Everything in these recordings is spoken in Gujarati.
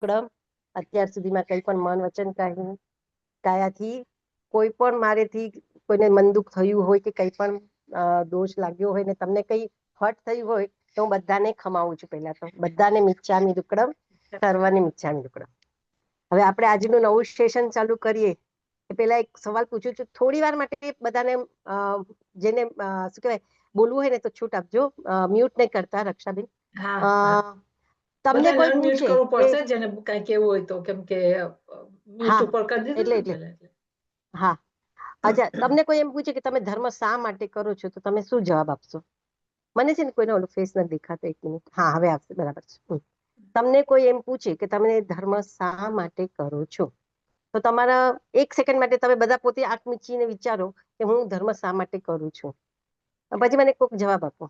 વિક્રમ, અત્યાર સુધીમાં કંઈ પણ મન વચન કાયાથી કોઈ પણ મારેથી કોઈને મન દુઃખ થયું હોય કે કંઈ પણ દોષ લાગ્યો હોય ને તમને કંઈ હર્ટ થયું હોય તો હું બધાને ખમાવું છું. પહેલા તો બધાને મિચ્છામિ દુક્કડમ, સર્વને મિચ્છામિ દુક્કડમ. હવે આપણે આજનું નવું સેશન ચાલુ કરીએ એ પહેલા એક સવાલ પૂછું છું. થોડી વાર માટે બધાને જેને શું કહેવાય બોલવું હોય ને તો છૂટ આપજો, મ્યુટ નહીં કરતા રક્ષાબેન. તમને કોઈ પૂછે કરવું પડશે જેને કઈ કેવું હોય તો, કેમ કે મ્યુટ ઉપર કરી દીધું એટલે હા. અચ્છા, તમને કોઈ એમ પૂછે કે તમે ધર્મ શા માટે કરો છો તો તમે શું જવાબ આપશો? મને છે ને કોઈનો ઓલો ફેસ નથી દેખાતો. એક મિનિટ. હા, હવે આવશે. બરાબર છે. તમને કોઈ એમ પૂછે કે તમે ધર્મ શા માટે કરો છો તો તમારા 1 સેકન્ડ માટે તમે બધા પોતે આંખ મીચીને વિચારો કે હું ધર્મ શા માટે કરું છું. પછી મને કોઈક જવાબ આપો.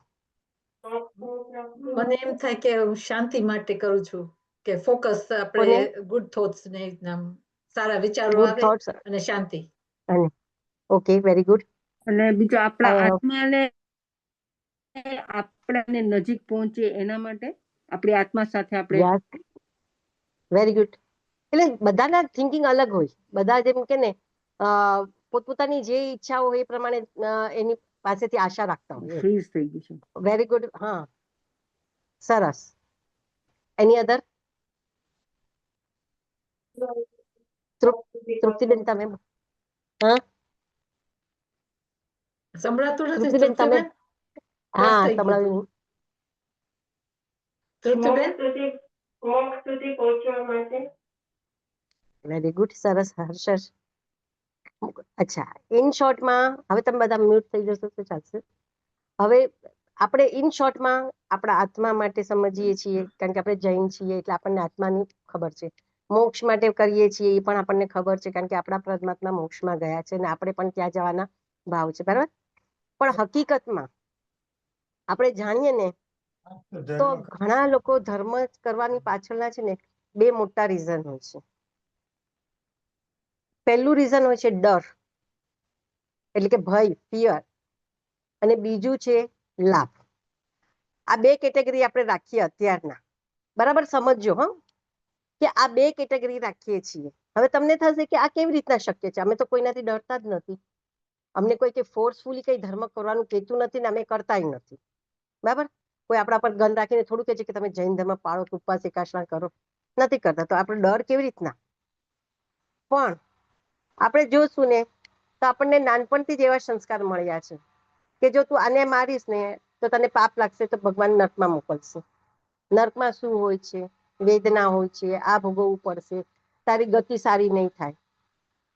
મને એમ થાય કે હું શાંતિ માટે કરું છું, કે ફોકસ આપણે ગુડ થોટ્સ ને સારા વિચારો આવે અને શાંતિ. Okay, very good. અને બીજો આપણા આત્માને આપણાને નજીક પહોંચે એના માટે આપણી આત્મા સાથે આપણે. Very good. એટલે બધાના થિંકિંગ અલગ હોય. બધા જેમ કે ને પોતપોતાની જે ઈચ્છા હોય એ પ્રમાણે એની પાસેથી આશા રાખતા હોય. ફ્રીઝ થઈ ગયું છે. Very good. હા, સરસ. એની અધર? તૃપ્તિબેન, તમે? હા, સંભળાતું નથી. તૃપ્તિબેન, તમે? હા, સંભળાવ્યું. Very good. સરસ. હર્ષ. અચ્છા, ઇન શોર્ટમાં હવે તમે બધા મ્યુટ થઈ જશો તો ચાલશે. હવે આપણે ઇન શોર્ટમાં આપણા આત્મા માટે સમજીએ છીએ, કારણ કે આપણે જૈન છીએ એટલે આપણને આત્માની ખબર છે. મોક્ષ માટે કરીએ છીએ એ પણ આપણને ખબર છે, કારણ કે આપણા પરમાત્મા મોક્ષમાં ગયા છે અને આપણે પણ ત્યાં જવાના ભાવ છે. બરાબર. પણ હકીકતમાં આપણે જાણીએ ને તો ઘણા લોકો ધર્મ કરવાની પાછળના છે ને 2 મોટા રીઝન હોય છે. પહેલું રીઝન હોય છે ડર, એટલે કે ભય, ફિયર. અને બીજું છે લાભ. આ 2 કેટેગરી આપણે રાખીએ અત્યારના. બરાબર સમજજો હા, કે આ 2 કેટેગરી રાખીએ છીએ. હવે તમને થશે કે આ કેવી રીતના શક્ય છે? અમે તો કોઈનાથી ડરતા જ નથી. અમને કોઈ કે ફોર્સફુલી કઈ ધર્મ કરવાનું કહેતું નથી ને અમે કરતા નથી. બરાબર. કોઈ આપણા પર ગન રાખીને થોડું કહે છે કે તમે જૈન ધર્મ પાળો, ઉપવાસ એકાદશા કરો. નથી કરતા. તો આપણે ડર કેવી રીતના? પણ આપણે જોશું ને તો આપણને નાનપણથી જ એવા સંસ્કાર મળ્યા છે કે જો તું આને મારીશ ને તો તને પાપ લાગશે તો ભગવાન નર્કમાં મોકલશે. નર્કમાં શું હોય છે? વેદના હોય છે, આ ભોગવવું પડશે, તારી ગતિ સારી નહીં થાય,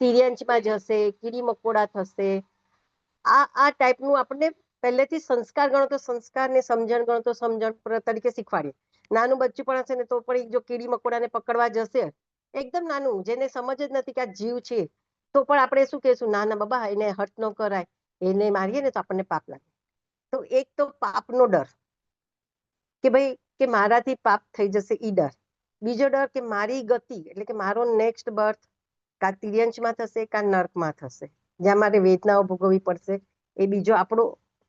તિર્યંચમાં જશે, કીડી મકોડા થશે. આ ટાઈપનું આપણને પહેલેથી સંસ્કાર ગણો તો સંસ્કાર ને સમજણ ગણો તો સમજણ તરીકે શીખવાડીએ. નાનું બચ્ચું પણ હશે ને તો પણ જો કીડી મકોડાને પકડવા જશે, એકદમ નાનું, જેને સમજ જ નથી કે આ જીવ છે, તો પણ આપણે શું કહેશું? ના ના બાબા, એને હર્ટ ન કરાય, એને મારીએ ને તો આપણને પાપ લાગે. તો એક તો પાપનો ડર કે ભાઈ કે મારાથી પાપ થઈ જશે, ઈ ડર. બીજો ડર કે મારી ગતિ, એટલે કે મારો નેક્સ્ટ બર્થ કા તિર્યંચમાં થશે કા નર્કમાં થશે, જ્યાં મારે વેદનાઓ ભોગવવી પડશે. એ બીજો આપણો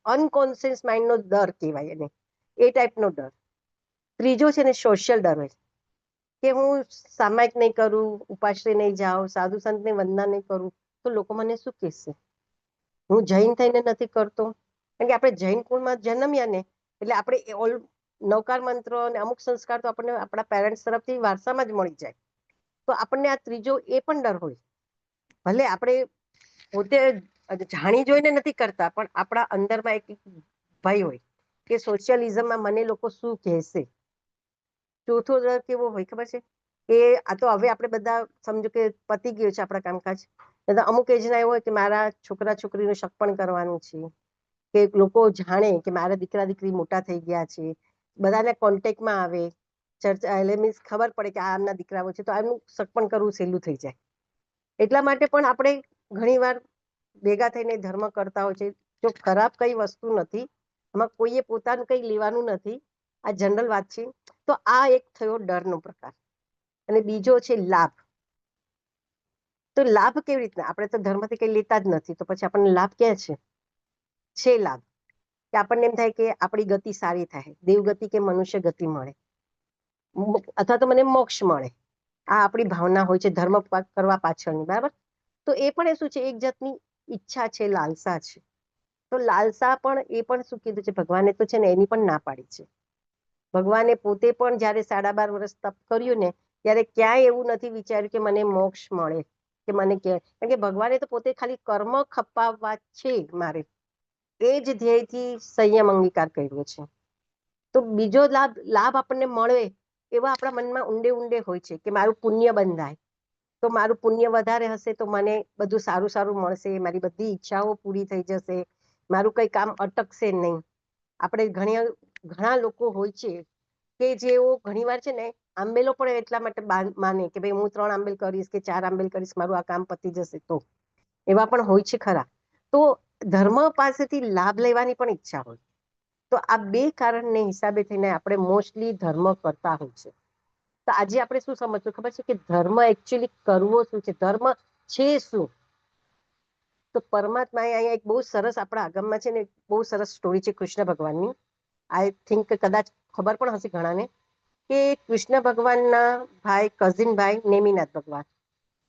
અનકોન્શિયસ માઇન્ડનો ડર કહેવાય એને, એ ટાઈપનો ડર. ત્રીજો છે ને સોશિયલ ડર હોય કે હું સામાયિક નહીં કરું, ઉપાશ્રય નહીં જાઉં, સાધુ સંતને વંદના નહીં કરું તો લોકો મને શું કહેશે? હું જૈન થઈને નથી કરતો, કારણ કે આપણે જૈન કુળમાં જન્મ્યા ને એટલે આપણે નવકાર મંત્ર અને અમુક સંસ્કાર તો આપણને આપણા પેરેન્ટ્સ તરફથી વારસામાં જ મળી જાય. તો આપણને આ ત્રીજો એ પણ ડર હોય. ભલે આપણે પોતે જાણી જોઈને નથી કરતા, પણ આપણા અંદરમાં એક ભય હોય કે સોશિયલિઝમમાં મને લોકો શું કહેશે. ચોથો ડર કેવો હોય ખબર છે? કે આ તો હવે આપણે બધા સમજો કે પતી ગયું છે આપણા કામકાજ, અમુક એજના એવો હોય કે મારા છોકરા છોકરીનું સગપણ કરવાનું છે, કે લોકો જાણે કે મારા દીકરા દીકરી મોટા થઈ ગયા છે, બધાને કોન્ટેક્ટમાં આવે, ચર્ચા એટલે મીન્સ ખબર પડે કે આ આમના દીકરાઓ છે, તો આમનું સગપણ કરવું સહેલું થઈ જાય. એટલા માટે પણ આપણે ઘણી વાર ભેગા થઈને ધર્મ કરતા હોય છે. જો ખરાબ કઈ વસ્તુ નથી, આમાં કોઈએ પોતાનું કઈ લેવાનું નથી, આ જનરલ વાત છે. તો આ એક થયો ડરનો પ્રકાર. અને બીજો છે લાભ. તો લાભ કેવી રીતના? આપણે તો ધર્મથી કઈ લેતા જ નથી, તો પછી આપણને લાભ ક્યાં છે? લાભ કે આપણને એમ થાય કે આપણી ગતિ સારી થાય, દેવગતિ કે મનુષ્ય ગતિ મળે, અથવા તો મને મોક્ષ મળે. આ આપણી ભાવના હોય છે ધર્મ કરવા પાછળની, બરાબર. તો એ પણ શું છે, એક જાતની ઈચ્છા છે, લાલસા છે. તો લાલસા પણ એ પણ શું કીધું છે ભગવાને, તો છે ને એની પણ ના પાડી છે. ભગવાને પોતે પણ જયારે 12.5 વર્ષ તપ કર્યું ને, ત્યારે ક્યાંય એવું નથી વિચાર્યું કે મને મોક્ષ મળે કે મને કારણ કે ભગવાને તો પોતે ખાલી કર્મ ખપાવવા છે મારે, એ જ ધ્યેયથી સંયમ અંગીકાર કર્યો છે. તો બીજો લાભ આપણને મળે એવા આપણા મનમાં ઊંડે ઊંડે હોય છે કે મારું પુણ્ય બંધાય, તો મારું પુણ્ય વધારે હશે તો મને બધું સારું સારું મળશે, મારી બધી ઈચ્છાઓ પૂરી થઈ જશે, મારું કઈ કામ અટકશે નહીં. આપણે ઘણા લોકો હોય છે કે જેઓ ઘણીવાર છે ને આંબેલો પણ એટલા માટે માને કે ભાઈ હું 3 આંબેલ કરીશ કે 4 આંબેલ કરીશ, મારું આ કામ પતી જશે. તો એવા પણ હોય છે ખરા. તો ધર્મ પાસેથી લાભ લેવાની પણ ઈચ્છા હોય. તો આ બે કારણને હિસાબે થઈને આપણે મોસ્ટલી ધર્મ કરતા હોય છે. તો આજે આપણે શું સમજવું ખબર છે કે ધર્મ એકચ્યુઅલી કરવો શું છે, ધર્મ છે શું. તો પરમાત્માએ અહીંયા એક બહુ સરસ આપણા આગમમાં છે ને બહુ સરસ સ્ટોરી છે કૃષ્ણ ભગવાનની. આઈ થિંક કદાચ ખબર પણ હશે ઘણાને કે કૃષ્ણ ભગવાનના ભાઈ, કઝિન ભાઈ નેમિનાથ ભગવાન,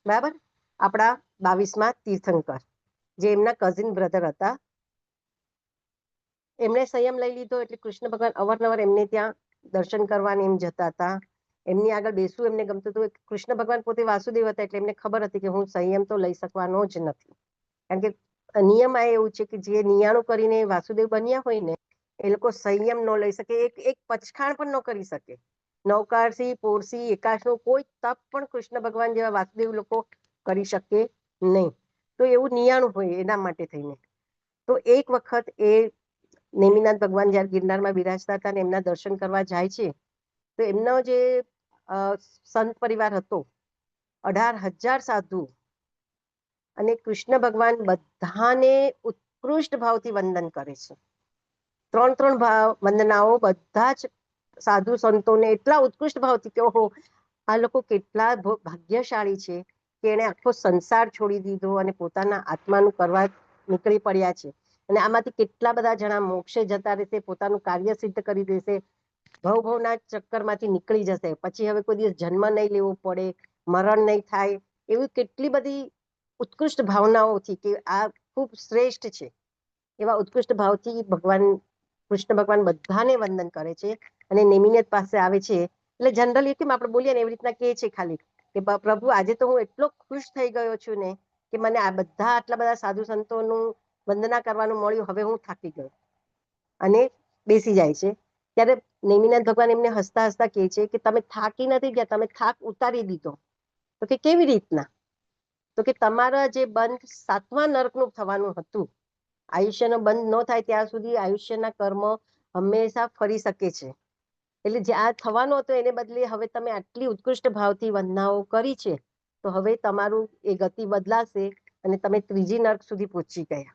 બરાબર, આપણા 22મા તીર્થંકર, જે એમના કઝિન બ્રધર હતા. એમણે સંયમ લઈ લીધો એટલે કૃષ્ણ ભગવાન અવારનવાર એમને ત્યાં દર્શન કરવાની એમ જતા હતા. એમની આગળ બેસવું એમને ગમતું હતું. કૃષ્ણ ભગવાન પોતે વાસુદેવ હતા એટલે એમને ખબર હતી કે હું સંયમ તો લઈ શકવાનો જ નથી. કારણ કે નિયમ આ એવું છે કે જે નિયાણું કરીને વાસુદેવ બન્યા હોય ને એ લોકો સંયમ ન લઈ શકે, એક પચખાણ પણ ન કરી શકે. નવકારસી, પોરસી, એકાશનું કોઈ તપ પણ કૃષ્ણ ભગવાન જેવા વાસુદેવ લોકો કરી શકે નહીં. તો એવું નિયાણું હોય એના માટે થઈને. તો એક વખત એ નેમિનાથ ભગવાન જયારે ગિરનારમાં બિરાજતા હતા ને એમના દર્શન કરવા જાય છે, તો એમનો જે સંત પરિવાર હતો 18,000 સાધુ, અને કૃષ્ણ ભગવાન બધાને ઉત્કૃષ્ટ ભાવથી વંદન કરે છે. 3 વંદનાઓ બધા જ સાધુ સંતોને એટલા ઉત્કૃષ્ટ ભાવથી કે ઓહો આ લોકો કેટલા ભાગ્યશાળી છે કે એને આખો સંસાર છોડી દીધો અને પોતાના આત્માનું કરવા નીકળી પડ્યા છે. અને આમાંથી કેટલા બધા જણા મોક્ષે જતા રહેશે, પોતાનું કાર્ય સિદ્ધ કરી દેશે, ભવના ચક્કરમાંથી નીકળી જશે, પછી હવે કોઈ દિવસ જન્મ નહીં લેવો પડે, મરણ નહીં થાય, એવી કેટલી બધી ઉત્કૃષ્ટ ભાવનાઓથી કે આ ખૂબ શ્રેષ્ઠ છે એવા ઉત્કૃષ્ટ ભાવથી ભગવાન કૃષ્ણ ભગવાન બધાને વંદન કરે છે. અને નેમિનાથ પાસે આવે છે એટલે જનરલી કેમ આપણે બોલીએ ને એવી રીતના કહે છે ખાલી કે પ્રભુ આજે તો હું એટલો ખુશ થઈ ગયો છું ને કે મને આ બધા આટલા બધા સાધુ સંતોનું વંદના કરવાનું મળ્યું, હવે હું થાકી ગયો. અને બેસી જાય છે. ત્યારે નેમિનાથ ભગવાન એમને હસતા હસતા કહે છે કે તમે થાકી નથી ગયા, તમે થાક ઉતારી દીધો. તો કે કેવી રીતના? તો કે તમારા જે બંધ 7મા નરકનું થવાનું હતું, આયુષ્યનો બંધ ન થાય ત્યાં સુધી આયુષ્યના કર્મ હંમેશા ફરી શકે છે. એટલે જે આ થવાનો હતો એને બદલે હવે તમે આટલી ઉત્કૃષ્ટ ભાવથી વંદનાઓ કરી છે, તો હવે તમારું એ ગતિ બદલાશે અને તમે 3જી નર્ક સુધી પહોંચી ગયા.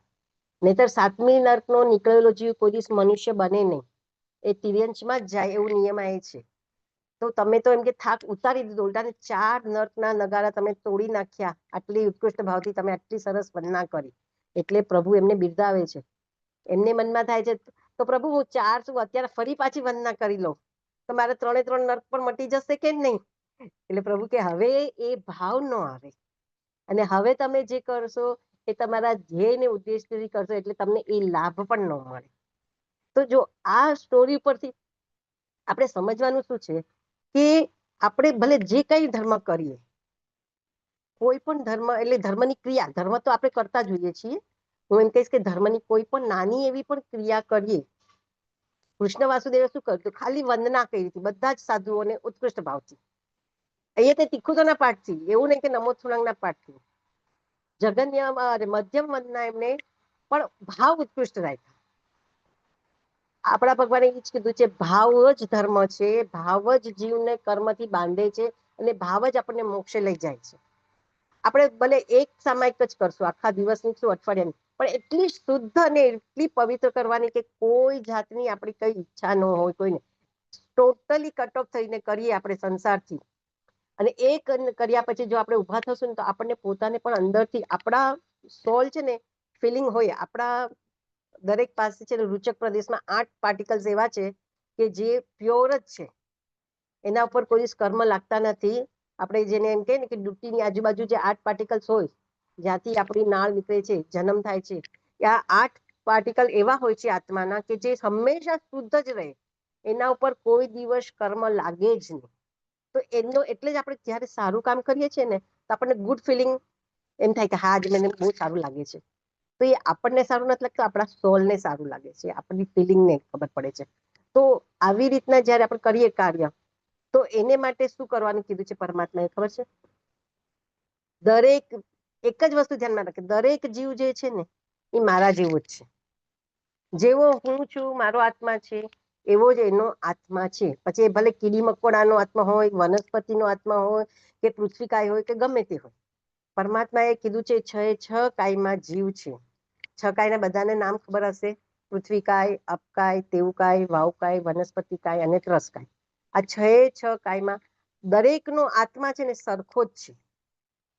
નહીતર 7મી નર્કનો નીકળેલો જીવ કોઈ દિવસ મનુષ્ય બને નહીં, એ તિર્યંશમાં જ જાય એવું નિયમ આ છે. તો તમે તો એમ કે થાક ઉતારી દીધો, ઉલટાને 4 નર્કના નગારા તમે તોડી નાખ્યા, આટલી ઉત્કૃષ્ટ ભાવથી તમે આટલી સરસ વંદના કરી. એટલે પ્રભુ એમને બિરદાવે છે. એમને મનમાં થાય છે તો પ્રભુ હું 4 શું અત્યારે ફરી પાછી વંદના કરી લઉં તો મારે 3 નર્ક પણ મટી જશે કે નહીં? એટલે પ્રભુ કે હવે એ ભાવ ન આવે, અને હવે તમે જે કરશો એ તમારા ધ્યેયને ઉદ્દેશથી કરશો એટલે તમને એ લાભ પણ ન મળે. તો જો આ સ્ટોરી પરથી આપણે સમજવાનું શું છે કે આપણે ભલે જે કઈ ધર્મ કરીએ, કોઈ પણ ધર્મ એટલે ધર્મની ક્રિયા, ધર્મ તો આપણે કરતા જોઈએ છીએ. હું એમ કહીશ કે ધર્મની કોઈ પણ નાની એવી પણ ક્રિયા કરીએ. કૃષ્ણ વાસુદેવે શું કર્યું? ખાલી વંદના કરી હતી બધા જ સાધુઓને ઉત્કૃષ્ટ ભાવથી. અહીંયા તે તીખું તો ના પાઠથી, એવું નહીં કે નમોત્સુનાના પાઠથી, જગન્ય મધ્યમ વંદના એમને પણ ભાવ ઉત્કૃષ્ટ રાખ્યા. આપણા ભગવાને એ જ કીધું છે ભાવ જ ધર્મ છે, ભાવ જ જીવને કર્મથી બાંધે છે અને ભાવ જ આપણને મોક્ષે લઈ જાય છે. આપણે ભલે એક સામાયિક જ કરશું, આખા દિવસની શું અઠવાડિયાની, પણ એટલી શુદ્ધ અને એટલી પવિત્ર કરવાની કે કોઈ જાતની આપણી કઈ ઈચ્છા ન હોય કોઈને, ટોટલી કટ ઓફ થઈને કરીએ આપણે સંસારથી. અને એ કર્યા પછી જો આપણે ઉભા થશું ને તો આપણને પોતાને પણ અંદરથી આપણા સોલ છે ને ફિલિંગ હોય. આપણા દરેક પાસે છે રૂચક પ્રદેશમાં 8 પાર્ટિકલ્સ એવા છે કે જે પ્યોર જ છે, એના ઉપર કોઈ કર્મ લાગતા નથી, આપણે જેને એમ કહીએ ને કે ડૂટીની આજુબાજુ જે 8 પાર્ટિકલ્સ હોય, જ્યાંથી આપણી નાળ નીકળે છે, જન્મ થાય છે, આ 8 પાર્ટિકલ એવા હોય છે આત્માના કે જે હંમેશા શુદ્ધ જ રહે, એના ઉપર કોઈ દિવસ કર્મ લાગે જ નહીં. તો એનો એટલે જ આપણે જ્યારે સારું કામ કરીએ છીએ ને તો આપણને ગુડ ફિલિંગ એમ થાય કે હા જ મને બહુ સારું લાગે છે. તો એ આપણને સારું નથી લાગતું, આપણા સોલને સારું લાગે છે, આપણી ફિલિંગને ખબર પડે છે. તો આવી રીતના જ્યારે આપણે કરીએ કાર્ય, તો એને માટે શું કરવાનું કીધું છે પરમાત્માએ ખબર છે? દરેક એક જ વસ્તુ ધ્યાનમાં રાખે, દરેક જીવ જે છે ને એ મારા જેવો જ છે. જેવો હું છું, મારો આત્મા છે, એવો જ એનો આત્મા છે. પછી એ ભલે કીડી મકોડાનો આત્મા હોય, વનસ્પતિનો આત્મા હોય, કે પૃથ્વીકાય હોય, કે ગમે તે હોય. પરમાત્માએ કીધું છે 6 કાયમાં જીવ છે. 6 કાયના બધાને નામ ખબર હશે: પૃથ્વીકાય, અપકાય, તેવકાય, વાવકાય, વનસ્પતિકાય અને ત્રસકાય. આ 6 કાયમાં દરેકનો આત્મા છે ને સરખો જ છે.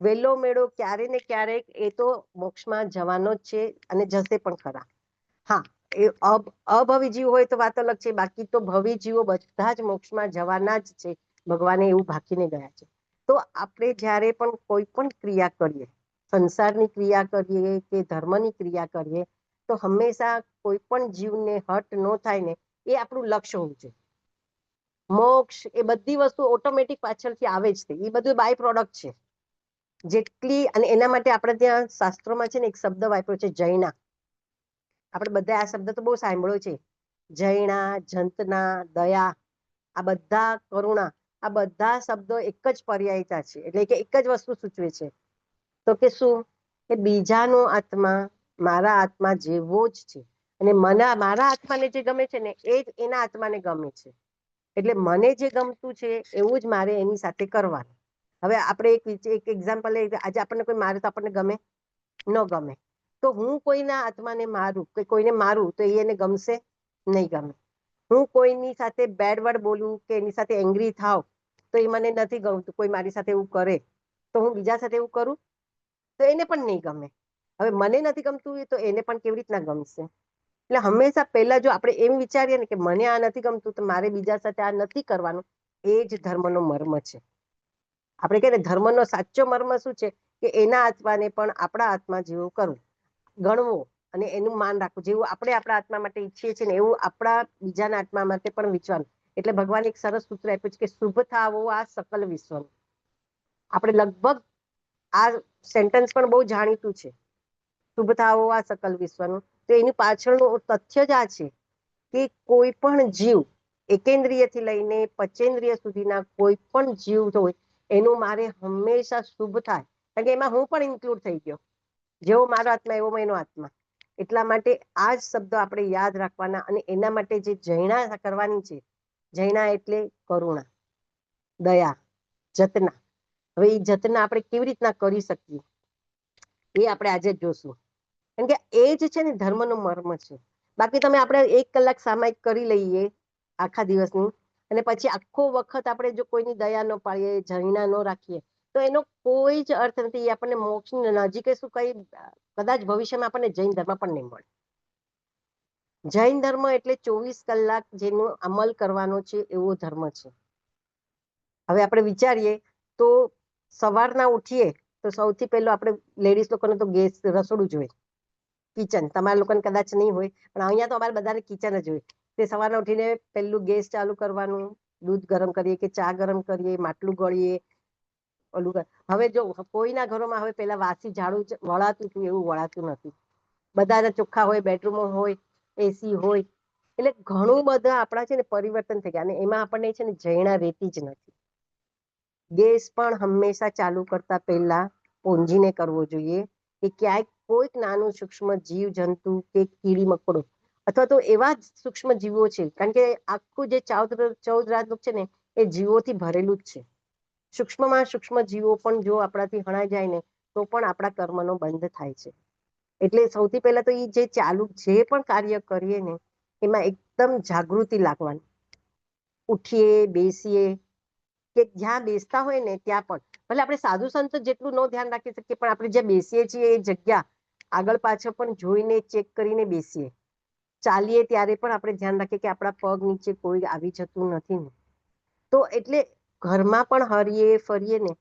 વહેલો મેળો ક્યારે ને ક્યારેક એ તો મોક્ષમાં જવાનો જ છે અને જશે પણ ખરા. હા, એ અભવી જીવ હોય તો વાત અલગ છે, બાકી તો ભવી જીવો બધા જ મોક્ષમાં જવાના જ છે. ભગવાને એવું ભાકીને ગયા છે. તો આપણે જ્યારે પણ કોઈ પણ ક્રિયા કરીએ, સંસારની ક્રિયા કરીએ કે ધર્મની ક્રિયા કરીએ, તો હંમેશા કોઈ પણ જીવને હર્ટ ન થાય ને એ આપણું લક્ષ્ય હોવું જોઈએ. મોક્ષ એ બધી વસ્તુ ઓટોમેટિક પાછળથી આવે જ છે, એ બધું બાય પ્રોડક્ટ છે. જેટલી અને એના માટે આપણે ત્યાં શાસ્ત્રોમાં છે ને એક શબ્દ વાપર્યો છે જૈના. આપણે બધા આ શબ્દ તો બહુ સાંભળ્યો છે. જૈના, જંતના, દયા, આ બધા કરુણા, આ બધા શબ્દો એક જ પર્યાયતા છે, એટલે કે એક જ વસ્તુ સૂચવે છે. તો કે શું? કે બીજાનો આત્મા મારા આત્મા જેવો જ છે, અને મારા આત્માને જે ગમે છે ને એ જ એના આત્માને ગમે છે. એટલે મને જે ગમતું છે એવું જ મારે એની સાથે કરવાનું. હવે આપણે એક એક્ઝામ્પલ લઈએ, આજે આપણને કોઈ મારે તો આપણને ગમે ન ગમે, તો હું કોઈના આત્માને મારું કે કોઈને મારું તો એને ગમશે નહીં ગમે. હું કોઈની સાથે બેડ વર્ડ બોલું કે એની સાથે એંગ્રી થાવ તો એ મને નથી ગમતું, કોઈ મારી સાથે એવું કરે તો હું બીજા સાથે એવું કરું તો એને પણ નહીં ગમે. હવે મને નથી ગમતું તો એને પણ કેવી રીતના ગમશે? એટલે હંમેશા પહેલા જો આપણે એમ વિચારીએ ને કે મને આ નથી ગમતું તો મારે બીજા સાથે આ નથી કરવાનું, એ જ ધર્મનો મર્મ છે. આપણે કહીએ ને ધર્મનો સાચો મર્મ શું છે? કે એના આત્માને પણ આપણા આત્મા જેવું કરવું, ગણવું અને એનું માન રાખવું. જેવું આપણે આપણા આત્મા માટે ઈચ્છીએ છીએ ને એવું આપણા બીજાના આત્મા માટે પણ વિચારવું. એટલે ભગવાન એક સરસ સૂત્ર આપ્યું છે કે શુભ થાવો આ સકલ વિશ્વનું. આપણે લગભગ આ સેન્ટેન્સ પણ બહુ જાણીતું છે, શુભ થાવો આ સકલ વિશ્વનું. તો એની પાછળનું તથ્ય જ આ છે કે કોઈ પણ જીવ એકેન્દ્રિયથી લઈને પચેન્દ્રિય સુધીના કોઈ પણ જીવ હોય એનું મારે હંમેશા શુભ થાય, કારણ કે એમાં હું પણ ઇન્ક્લુડ થઈ ગયો. જેવો મારો આત્મા એવો એનો આત્મા. એટલા માટે આ જ શબ્દો આપણે યાદ રાખવાના, અને એના માટે જે જૈના કરવાની છે, જૈના એટલે કરુણા, દયા, જતના. હવે એ જતના આપણે કેવી રીતના કરી શકીએ એ આપણે આજે જોશું, કારણ કે એ જ છે ને ધર્મનો મર્મ છે. બાકી તમે આપણે 1 કલાક સામાયિક કરી લઈએ આખા દિવસની, અને પછી આખો વખત આપણે જો કોઈની દયા ન પાડીએ, જૈના ન રાખીએ તો એનો કોઈ જ અર્થ નથી. આપણને મોક્ષની નજીક શું કઈ કદાચ ભવિષ્યમાં આપણને જૈન ધર્મ પણ નહીં મળે. જૈન ધર્મ એટલે 24 કલાક જેનો અમલ કરવાનો છે એવો ધર્મ છે. હવે આપણે વિચારીએ તો સવારના ઉઠીએ તો સૌથી પહેલો આપણે લેડીઝ લોકોને તો ગેસ રસોડું જોઈએ, કિચન. તમારા લોકોને કદાચ નહીં હોય પણ અહીંયા તો અમારે બધાને કિચન જ હોય. તે સવારના ઉઠીને પહેલું ગેસ ચાલુ કરવાનું, દૂધ ગરમ કરીએ કે ચા ગરમ કરીએ, માટલું ગળીએ, ઓલું. હવે જો કોઈના ઘરોમાં હવે પેલા વાસી ઝાડુ વળાતું હતું એવું વળાતું નથી. બધાના ચોખ્ખા હોય, બેડરૂમો હોય, એસી હોય, એટલે ઘણું બધા આપણા છે ને પરિવર્તન થઈ ગયા. અને એમાં આપણને છે ને જૈણા રહેતી જ નથી. ગેસ પણ હંમેશા ચાલુ કરતા પહેલા પોંજીને કરવો જોઈએ કે ક્યાંક કોઈક નાનું સૂક્ષ્મ જીવ જંતુ કે કીડી મકોડો અથવા તો એવા જ સૂક્ષ્મ જીવો છે, કારણ કે આખું જે 14 રાજલોક છે ને એ જીવોથી ભરેલું જ છે. સૂક્ષ્મમાં સૂક્ષ્મ જીવો પણ જો આપણાથી હણાઈ જાય ને તો પણ આપણા કર્મનો બંધ થાય છે. એટલે સૌથી પહેલા તો એ જે ચાલુ જે પણ કાર્ય કરીએ ને એમાં એકદમ જાગૃતિ લાગવાની. ઉઠીએ, બેસીએ કે જ્યાં બેસતા હોય ને ત્યાં પણ ભલે આપણે સાધુ સંત જેટલું ન ધ્યાન રાખી શકીએ, પણ આપણે જ્યાં બેસીએ છીએ એ જગ્યા આગળ પાછળ પણ જોઈને ચેક કરીને બેસીએ. ચાલીએ ત્યારે પણ આપણે ધ્યાન રાખીએ કે આપણા પગ નીચે કોઈ આવી જતું નથી ને. તો એટલે ઘરમાં પણ હરીએ ફરીએ ને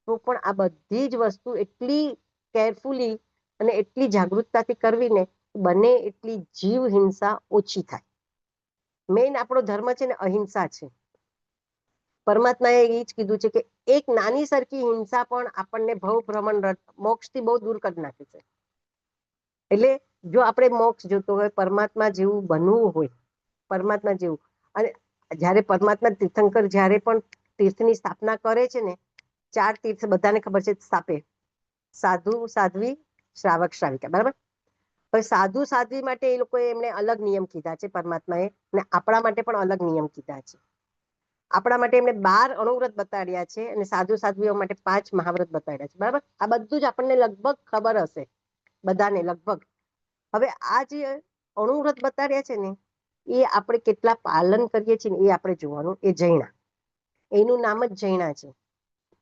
તો પણ આ બધી જ વસ્તુ એટલી કેરફુલી અને એટલી જાગૃતતાથી કરવી ને બને એટલી જીવ હિંસા ઓછી થાય. મેઇન આપણો ધર્મ છે ને અહિંસા છે. પરમાત્માએ એ જ કીધું છે કે એક નાની સરખી હિંસા પણ આપણને ભવ ભ્રમણ મોક્ષથી બહુ દૂર કરી નાખે છે. એટલે જો આપણે મોક્ષ જોતો હોય, પરમાત્મા જેવું બનવું હોય, પરમાત્મા જેવું, અને જયારે પરમાત્મા તીર્થંકર જયારે પણ તીર્થની સ્થાપના કરે છે ને, 4 તીર્થ બધાને ખબર છે સ્થાપે, સાધુ સાધ્વી શ્રાવક શ્રાવિકા, બરાબર. હવે સાધુ સાધ્વી માટે એ લોકોએ એમને અલગ નિયમ કીધા છે પરમાત્માએ, અને આપણા માટે પણ અલગ નિયમ કીધા છે. આપણા માટે એમને 12 અણુવ્રત બતાડ્યા છે અને સાધુ સાધ્વીઓ માટે 5 મહાવ્રત બતાડ્યા છે, બરાબર. આ બધું જ આપણને લગભગ ખબર હશે બધાને, લગભગ. હવે આ જે અણુવ્રત બતાડ્યા છે ને એ આપણે કેટલા પાલન કરીએ છીએ ને એ આપણે જોવાનું. એ જૈના, એનું નામ જ જૈના છે.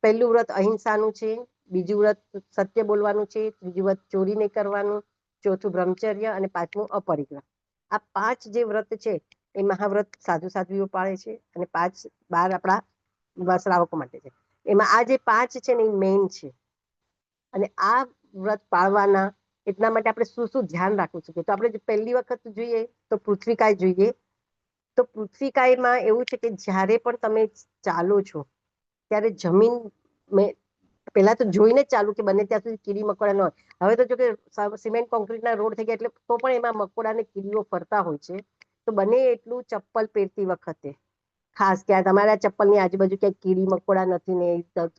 પહેલું વ્રત અહિંસાનું છે, બીજું વ્રત સત્ય બોલવાનું છે, ત્રીજું વ્રત ચોરી નહીં કરવાનું, ચોથું બ્રહ્મચર્ય અને 5મું અપરિગ્રહ. આ 5 જે વ્રત છે એ મહાવ્રત સાધુ સાધ્વીઓ પાળે છે અને 5 12 આપણા શ્રાવકો માટે છે. એમાં આ જે 5 છે ને એ મેઇન છે. અને આ વ્રત પાળવાના એટલા માટે આપણે શું શું ધ્યાન રાખવું છે? તો આપણે પહેલી વખત જોઈએ તો પૃથ્વીકાય જોઈએ. તો પૃથ્વીકાયમાં એવું છે કે જ્યારે પણ તમે ચાલો છો ત્યારે જમીન પેલા તો જોઈને જ ચાલુ કે બને ત્યાં સુધી કીડી મકોડા ન હોય. હવે તો જો કે સિમેન્ટ કોન્ક્રીટના રોડ થઈ ગયા એટલે તો પણ એમાં મકોડા ને કીડીઓ ફરતા હોય છે. તો બને એટલું ચપ્પલ પહેરતી વખતે ખાસ કે તમારા ચપ્પલની આજુબાજુ ક્યાંય કીડી મકોડા નથી ને,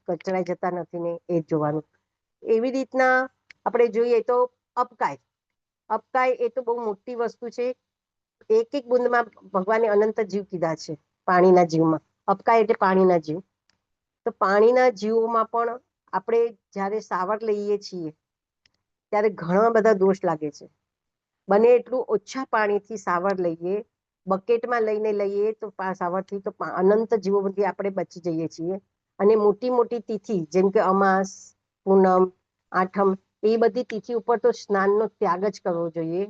કચડાઈ જતા નથી ને, એ જોવાનું. એવી રીતના આપણે જોઈએ તો અપકાય, અપકાય એ તો બહુ મોટી વસ્તુ છે. એક એક બુંદમાં ભગવાને અનંત જીવ કીધા છે. પાણીના જીવમાં અપકાય એટલે પાણીના જીવ. તો પાણીના જીવોમાં પણ આપણે જ્યારે સાવર લઈએ છીએ ત્યારે ઘણા બધા દોષ લાગે છે. બને એટલું ઓછા પાણીથી સાવર લઈએ, બકેટમાં લઈને લઈએ તો સાવરથી તો અનંત જીવોથી આપણે બચી જઈએ છીએ. અને મોટી મોટી તિથિ જેમ કે અમાસ, પૂનમ, આઠમ, એ બધી તિથિ ઉપર તો સ્નાનનો ત્યાગ જ કરવો જોઈએ.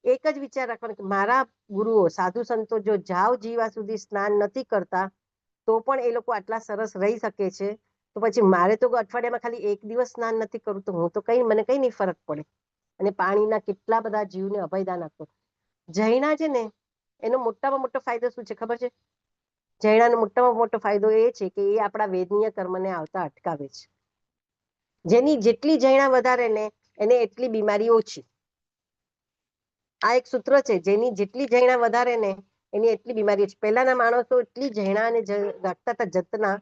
એક જ વિચાર રાખવાનો કે મારા ગુરુઓ સાધુ સંતો જો જાવ જીવા સુધી સ્નાન નથી કરતા તો પણ એ લોકો આટલા સરસ રહી શકે છે, તો પછી મારે તો અઠવાડિયામાં ખાલી એક દિવસ સ્નાન નથી કરવું તો હું તો મને કઈ નહીં ફરક પડે. અને પાણીના કેટલા બધા જીવને અભયદાન આપો. જૈના છે ને એનો મોટામાં મોટો ફાયદો શું છે ખબર છે? જૈનાનો મોટામાં મોટો ફાયદો એ છે કે એ આપણા વેદનીય કર્મને આવતા અટકાવે છે. જેની જેટલી જૈના વધારે ને એને એટલી બીમારી ઓછી. આ એક સૂત્ર છે, જેની જેટલી જૈના વધારે ને એની એટલી બીમારી છે. પહેલાના માણસો એટલી જૈના અને રાખતા હતા જતના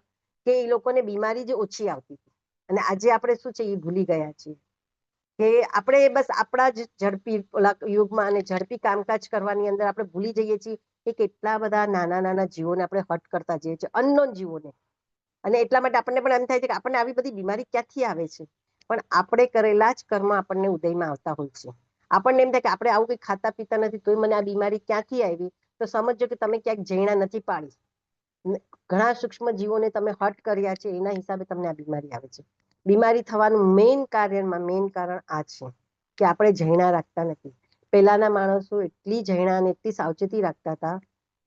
કે એ લોકોને બીમારી જ ઓછી આવતી હતી. અને આજે આપણે શું છે એ ભૂલી ગયા છીએ કે આપણે બસ આપણા જ ઝડપી યુગમાં અને ઝડપી કામકાજ કરવાની અંદર આપણે ભૂલી જઈએ છીએ કે કેટલા બધા નાના નાના જીવોને આપણે હટ કરતા જઈએ છીએ, અનનોન જીવોને. અને એટલા માટે આપણને પણ એમ થાય છે કે આપણને આવી બધી બીમારી ક્યાંથી આવે છે? પણ આપણે કરેલા જ કર્મ આપણને ઉદયમાં આવતા હોય છે. આપણને એમ થાય કે આપણે આવું કંઈ ખાતા પીતા નથી તોય મને આ બીમારી ક્યાંથી આવી? તો સમજો કે તમે ક્યાંક જૈના નથી પાળી, ઘણા સૂક્ષ્મ જીવોને તમે હટ કર્યા છે, એના હિસાબે તમને આ બીમારી આવે છે. બીમારી થવાનું મેઇન કારણ આ છે કે આપણે જૈના રાખતા નથી. પહેલાના માણસો એટલી જૈના અને એટલી સાવચેતી રાખતા હતા.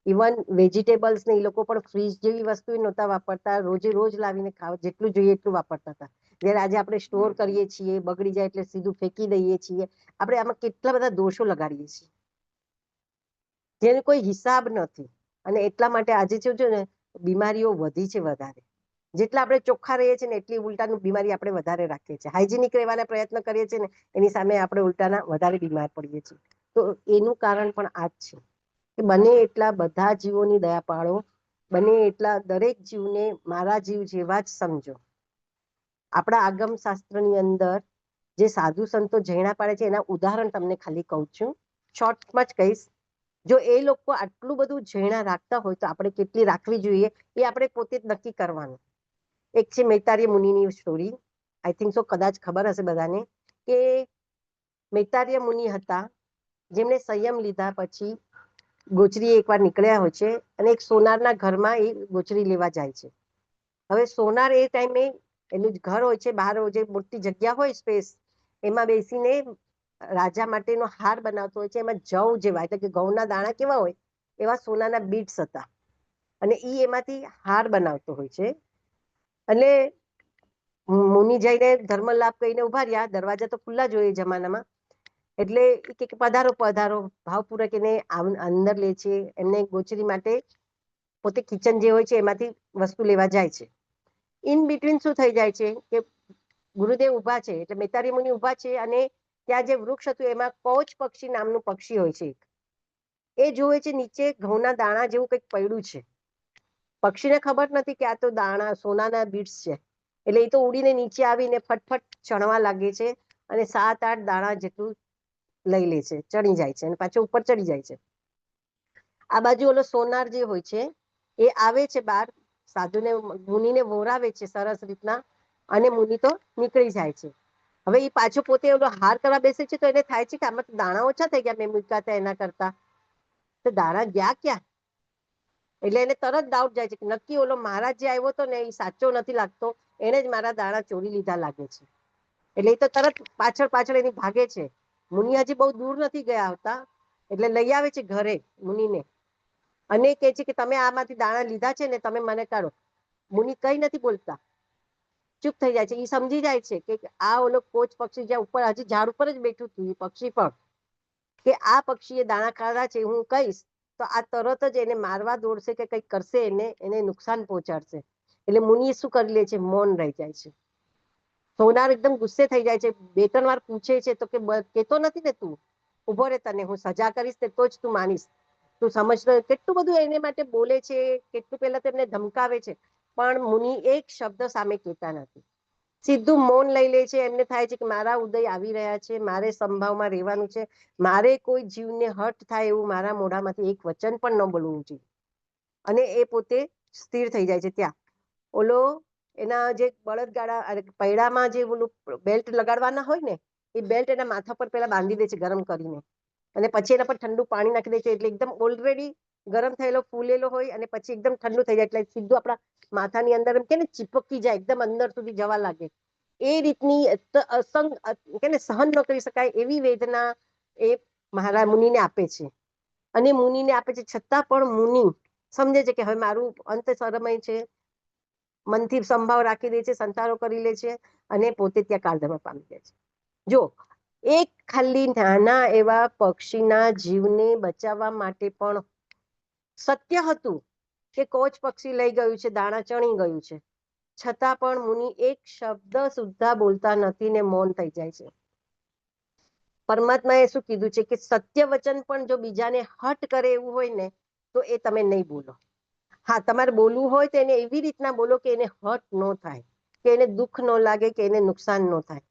ઇવન વેજીટેબલ્સ ને એ લોકો પણ ફ્રીજ જેવી વસ્તુ નહોતા વાપરતા, રોજે રોજ લાવીને ખાવ, જેટલું જોઈએ એટલું વાપરતા હતા. જ્યારે આજે આપણે સ્ટોર કરીએ છીએ, બગડી જાય એટલે સીધું ફેંકી દઈએ છીએ. આપણે આમાં કેટલા બધા દોષો લગાડીએ છીએ જેનો કોઈ હિસાબ નથી. અને એટલા માટે આજે છે ને બીમારીઓ વધી છે વધારે. જેટલા આપણે ચોખ્ખા રહીએ છીએ ને એટલી ઉલટાનું બીમારી આપણે વધારે રાખીએ છીએ. હાઇજેનિક રહેવાના પ્રયત્ન કરીએ છીએ ને એની સામે આપણે ઉલટાના વધારે બીમાર પડીએ છીએ. તો એનું કારણ પણ આ જ છે કે બને એટલા બધા જીવોની દયા પાળો, બને એટલા દરેક જીવને મારા જીવ જેવા જ સમજો. આપણા આગમ શાસ્ત્રની અંદર જે સાધુ સંતો જૈના પાડે છે એના ઉદાહરણ તમને ખાલી કહું છું, શોર્ટમાં જ કહીશ. જો એ લોકો આટલું બધું જૈના રાખતા હોય તો આપણે કેટલી રાખવી જોઈએ એ આપણે પોતે જ નક્કી કરવાનું. એક છે મૈતાર્ય મુનિની સ્ટોરી, આઈ થિંક સો, કદાચ ખબર હશે બધાને, કે મૈતાર્ય મુનિ હતા જેમને સંયમ લીધા પછી ગોચરી એકવાર નીકળ્યા હોય છે અને એક સોનારના ઘરમાં એ ગોચરી લેવા જાય છે. હવે સોનાર એ ટાઈમે એનું ઘર હોય છે, બહાર જે મોટી જગ્યા હોય સ્પેસ, એમાં બેસીને રાજા માટેનો હાર બનાવતો હોય છે. એમાં જવ જેવા એટલે કે ઘઉંના દાણા કેવા હોય એવા સોનાના બીટ્સ હતા. અને ઈ એમાંથી હાર બનાવતો હોય છે. એટલે મુનિ જઈને ધર્મ લાભ કહીને ઉભા રહ્યા, દરવાજા તો ખુલ્લા જ હોય એ જમાનામાં. એટલે કે પધારો પધારો ભાવપૂર્વક એને અંદર લે છે. એમને ગોચરી માટે પોતે કિચન જે હોય છે એમાંથી વસ્તુ લેવા જાય છે. ઇન બિટવીન શું થઈ જાય છે કે ગુરુદેવ ઉભા છે, એટલે મેતારી મુનિ ઉભા છે, અને ત્યાં જે વૃક્ષ હતું એમાં કૌચ પક્ષી નામનું પક્ષી હોય છે. એ જોવે છે નીચે ઘઉંના દાણા જેવું કંઈક પડ્યું છે. પક્ષીને ખબર નથી કે આ તો દાણા સોનાના બીટ્સ છે. એટલે એ તો ઉડીને નીચે આવીને ફટફટ ચણવા લાગે છે, અને 7-8 દાણા જેટલું લઈ લે છે, ચડી જાય છે, અને પાછો ઉપર ચડી જાય છે. આ બાજુ ઓલો સોનાર જે હોય છે એ આવે છે બહાર, સાધુને મુનિને વોરાવે છે સરસ રીતના, અને મુનિ તો નીકળી જાય છે. હવે એ પાછો પોતે ઓલો હાર કરવા બેસે છે, તો એને થાય છે કે આમાં તો દાણા ઓછા થઈ ગયા મેં મૂક્યા હતા એના કરતા, તો દાણા ગયા ક્યાં? એટલે એને તરત ડાઉટ જાય છે કે નક્કી ઓલો મહારાજ જે આવ્યો હતો ને એ સાચો નથી લાગતો, એને જ મારા દાણા ચોરી લીધા લાગે છે. એટલે એ તો તરત પાછળ પાછળ એની ભાગે છે. મુનિ હજી બહુ દૂર નથી ગયા હતા, એટલે લઈ આવે છે ઘરે મુનિને, અને કહે છે કે તમે આમાંથી દાણા લીધા છે ને, તમે મને કાઢો. મુનિ કઈ નથી બોલતા, ચૂપ થઈ જાય છે. એ સમજી જાય છે કે આ ઓલો કોચ પક્ષી જ્યાં ઉપર હજી ઝાડ ઉપર જ બેઠું હતું એ પક્ષી પણ, કે આ પક્ષીએ દાણા ખાધા છે હું કહીશ તો આ તરત જ એને મારવા દોડશે કે કંઈક કરશે, એને નુકસાન પહોંચાડશે. એટલે મુનિ શું કરી લે છે, મૌન રહી જાય છે. સોનાર એકદમ ગુસ્સે થઈ જાય છે, 2-3 વાર પૂછે છે તો કે કેતો નથી ને તું, ઉભો રે, તને હું સજા કરીશ ને તો જ તું માનીશ, તું સમજતો. કેટલું બધું એને માટે બોલે છે, કેટલું પહેલા તેમને ધમકાવે છે, પણ મુનિ એક શબ્દ સામે કહેતા નથી. સીધું મૌન લઈ લે છે. એમને થાય છે કે મારા ઉદય આવી રહ્યા છે, મારે સંભાવમાં રહેવાનું છે, મારે કોઈ જીવને હર્ટ થાય એવું મારા મોઢામાંથી એક વચન પણ ન બોલવું જોઈએ. અને એ પોતે સ્થિર થઈ જાય છે. ત્યાં ઓલો એના જે બળદગાડા પૈડામાં જે ઓલું બેલ્ટ લગાડવાના હોય ને, એ બેલ્ટ એના માથા પર પેલા બાંધી દે છે ગરમ કરીને, અને પછી એના પર ઠંડુ પાણી નાખી દે છે. એટલે એકદમ ઓલરેડી ગરમ થયેલો ફૂલેલો હોય, અને પછી એકદમ ઠંડુ થઈ જાય, એટલે સીધું આપણા માથાની અંદર એમ કે ને ચીપકી જાય, એકદમ અંદર સુધી જવા લાગે. એ રીતની અસંગ કે સહન ન કરી શકાય એવી વેદના એ મહારાજ મુનિને આપે છે. અને મુનિને આપે છે છતાં પણ મુનિ સમજે છે કે હવે મારું અંત સમય છે, મનથી સંભાવ રાખી દે છે, સંતારો કરી લે છે, અને પોતે ત્યાં કાળધર્મ પામી જાય છે. જો એક ખાલી નાના એવા પક્ષીના જીવને બચાવવા માટે પણ સત્ય હતું કે કોચ પક્ષી લઈ ગયું છે, દાણા ચણી ગયું છે, છતાં પણ મુનિ એક શબ્દ સુદ્ધા બોલતા નથી ને મૌન થઈ જાય છે. પરમાત્માએ શું કીધું છે કે સત્ય વચન પણ જો બીજાને હર્ટ કરે એવું હોય ને તો એ તમે નહીં બોલો. હા, તમારે બોલવું હોય તો એને એવી રીતના બોલો કે એને હર્ટ ન થાય, કે એને દુઃખ ન લાગે, કે એને નુકસાન ન થાય,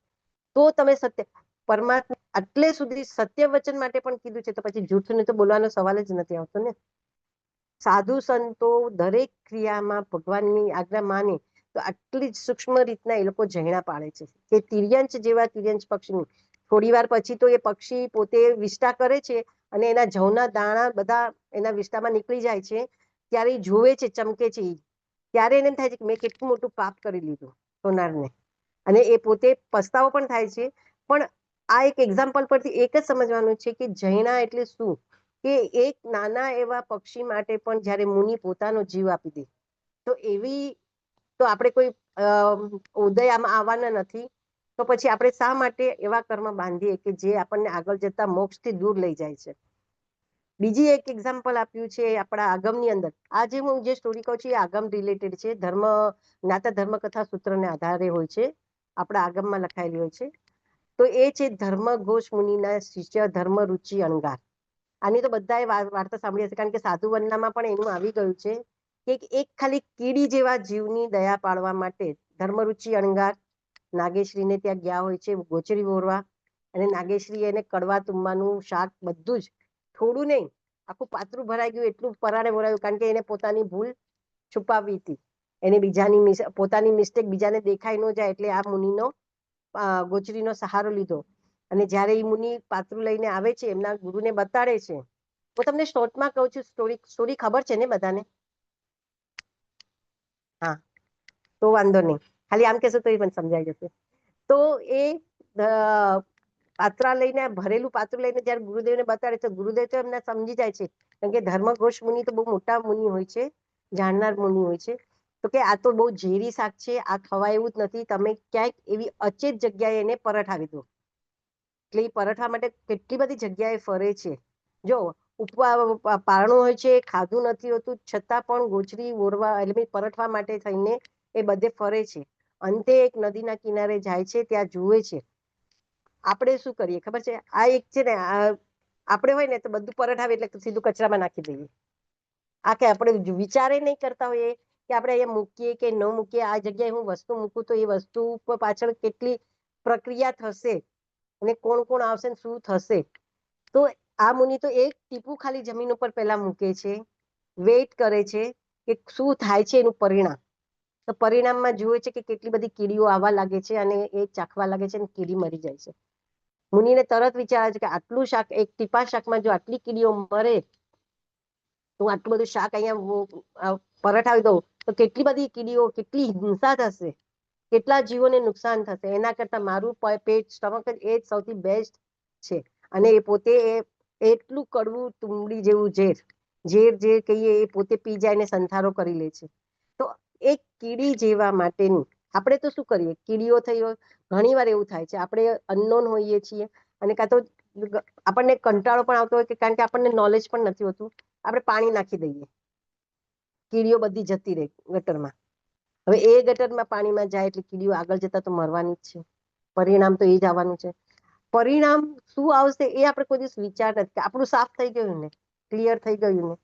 તો તમે સત્ય. પરમાત્મા આટલે સુધી સત્ય વચન માટે પણ કીધું છે, તો પછી જૂઠને તો બોલવાનો સવાલ જ નથી આવતો ને. સાધુ સંતો દરેક ક્રિયામાં ભગવાનની આજ્ઞા માને તો આટલી જ સૂક્ષ્મ રીતના એ લોકો જહેણા પાડે છે કે તિર્યંચ જેવા તિર્યંચ પક્ષી થોડી વાર પછી તો એ પક્ષી પોતે વિષ્ટા કરે છે, અને એના જવના દાણા બધા એના વિષ્ટામાં નીકળી જાય છે. ત્યારે એ જોવે છે, ચમકે છે, ત્યારે એને થાય છે કે મેં કેટલું મોટું પાપ કરી લીધું સોનારને, અને એ પોતે પસ્તાવો પણ થાય છે. પણ આ એક એક્ઝામ્પલ પરથી એક જ સમજવાનું છે કે જૈણા એટલે શું, કે એક નાના એવા પક્ષી માટે પણ જ્યારે મુનિ પોતાનો જીવ આપી દે, તો એવી તો આપણે કોઈ ઉદય આમાં આવવાના નથી, તો પછી આપણે શા માટે એવા કર્મ બાંધીએ કે જે આપણને આગળ જતા મોક્ષથી દૂર લઈ જાય છે. બીજી એક એક્ઝામ્પલ આપ્યું છે આપણા આગમની અંદર. આ જે હું જે સ્ટોરી કહું છું એ આગમ રિલેટેડ છે, ધર્મ જ્ઞાતા ધર્મ કથા સૂત્રને આધારે હોય છે, આપણા આગમમાં લખાયેલી હોય છે. તો એ છે ધર્મ ઘોષ મુનિના શિષ્ય ધર્મ રુચિ અણગાર. આની તો બધાએ વાર્તા સાંભળી હશે, કારણ કે સાધુ વંદનામાં પણ એનું આવી ગયું છે કે એક ખાલી કીડી જેવા જીવની દયા પાડવા માટે ધર્મરુચિ અણગાર નાગેશ્રીને ત્યાં ગયા હોય છે ગોચરી વોરવા, અને નાગેશ્રી એને કડવા તુંબાનું શાક બધું જ, થોડું નહીં આખું પાત્રું ભરાઈ ગયું એટલું પરાણે વરાયું, કારણ કે એને પોતાની ભૂલ છુપાવી હતી. એને બીજાની પોતાની મિસ્ટેક બીજાને દેખાઈ ન જાય એટલે આ મુનિનો ગોચરીનો સહારો લીધો. અને જ્યારે એ મુનિ પાત્રું લઈને આવે છે, એમના ગુરુને બતાડે છે. હું તમને શોર્ટમાં કહું છું, સ્ટોરી ખબર છે ને બધાને? હા, તો વાંધો નહીં, ખાલી આમ કહેશો તો એ પણ સમજાઈ જશે. તો એ પાત્રા લઈને ભરેલું પાત્રું લઈને જયારે ગુરુદેવને બતાડે તો ગુરુદેવ તો એમને સમજી જાય છે, કારણ કે ધર્મઘોષ મુનિ તો બહુ મોટા મુનિ હોય છે, જાણનાર મુનિ હોય છે, તો કે આ તો બહુ ઝેરી શાક છે, આ ખવાય એવું જ નથી, તમે ક્યાંક એવી અચેત જગ્યાએ એને પરઠાવી દો. એટલે એ પરઠા માટે કેટલી બધી જગ્યાએ ફરે છે. જો પારણું હોય છે, ખાધું નથી હોતું, છતાં પણ ગોચરી ઓરવા એટલે પરઠવા માટે થઈને એ બધે ફરે છે. અંતે એક નદીના કિનારે જાય છે, ત્યાં જુએ છે. આપણે શું કરીએ ખબર છે? આ એક છે ને, આપણે હોય ને તો બધું પરઠાવે એટલે સીધું કચરામાં નાખી દઈએ. આ કે આપણે વિચારે નહીં કરતા હોઈએ કે આપણે અહીંયા મૂકીએ કે ન મૂકીએ, આ જગ્યાએ હું વસ્તુ મૂકું તો એ વસ્તુ પાછળ કેટલી પ્રક્રિયા થશે અને કોણ કોણ આવશે ને શું થશે. તો આ મુનિ તો એક ટીપું ખાલી જમીન ઉપર પહેલા મૂકે છે, વેઇટ કરે છે કે શું થાય છે એનું પરિણામ. તો પરિણામમાં જુએ છે કે કેટલી બધી કીડીઓ આવવા લાગે છે અને એ ચાખવા લાગે છે અને કીડી મરી જાય છે. મુનિને તરત વિચાર આવે છે કે આટલું શાક, એક ટીપા શાકમાં જો આટલી કીડીઓ મરે, તો હું આટલું બધું શાક અહીંયા પરઠાવી દઉં તો કેટલી બધી કીડીઓ, કેટલી હિંસા થશે, કેટલા જીવોને નુકસાન થશે. એના કરતા મારું પેટ, સ્ટમક જ એ જ સૌથી બેસ્ટ છે. અને એ પોતે એટલું કડવું તુંબડી જેવું ઝેર જે કહીએ એ પોતે પી જાય ને સંથારો કરી લે છે. તો એક કીડી જેવા માટેની આપણે તો શું કરીએ, કીડીઓ થઈ હોય, ઘણી વાર એવું થાય છે આપણે અનનોન હોઈએ છીએ અને કાં તો આપણને કંટાળો પણ આવતો હોય કે કારણ કે આપણને નોલેજ પણ નથી હોતું, આપણે પાણી નાખી દઈએ, કીડીઓ બધી જતી રહે ગટરમાં. હવે એ ગટરમાં પાણીમાં જાય એટલે કીડીઓ આગળ જતા તો મરવાની જ છે. પરિણામ તો એ જ આવવાનું છે. પરિણામ શું આવશે એ આપણે કોઈ દિવસ વિચાર નથી. આપણું સાફ થઈ ગયું ને, ક્લિયર થઈ ગયું ને.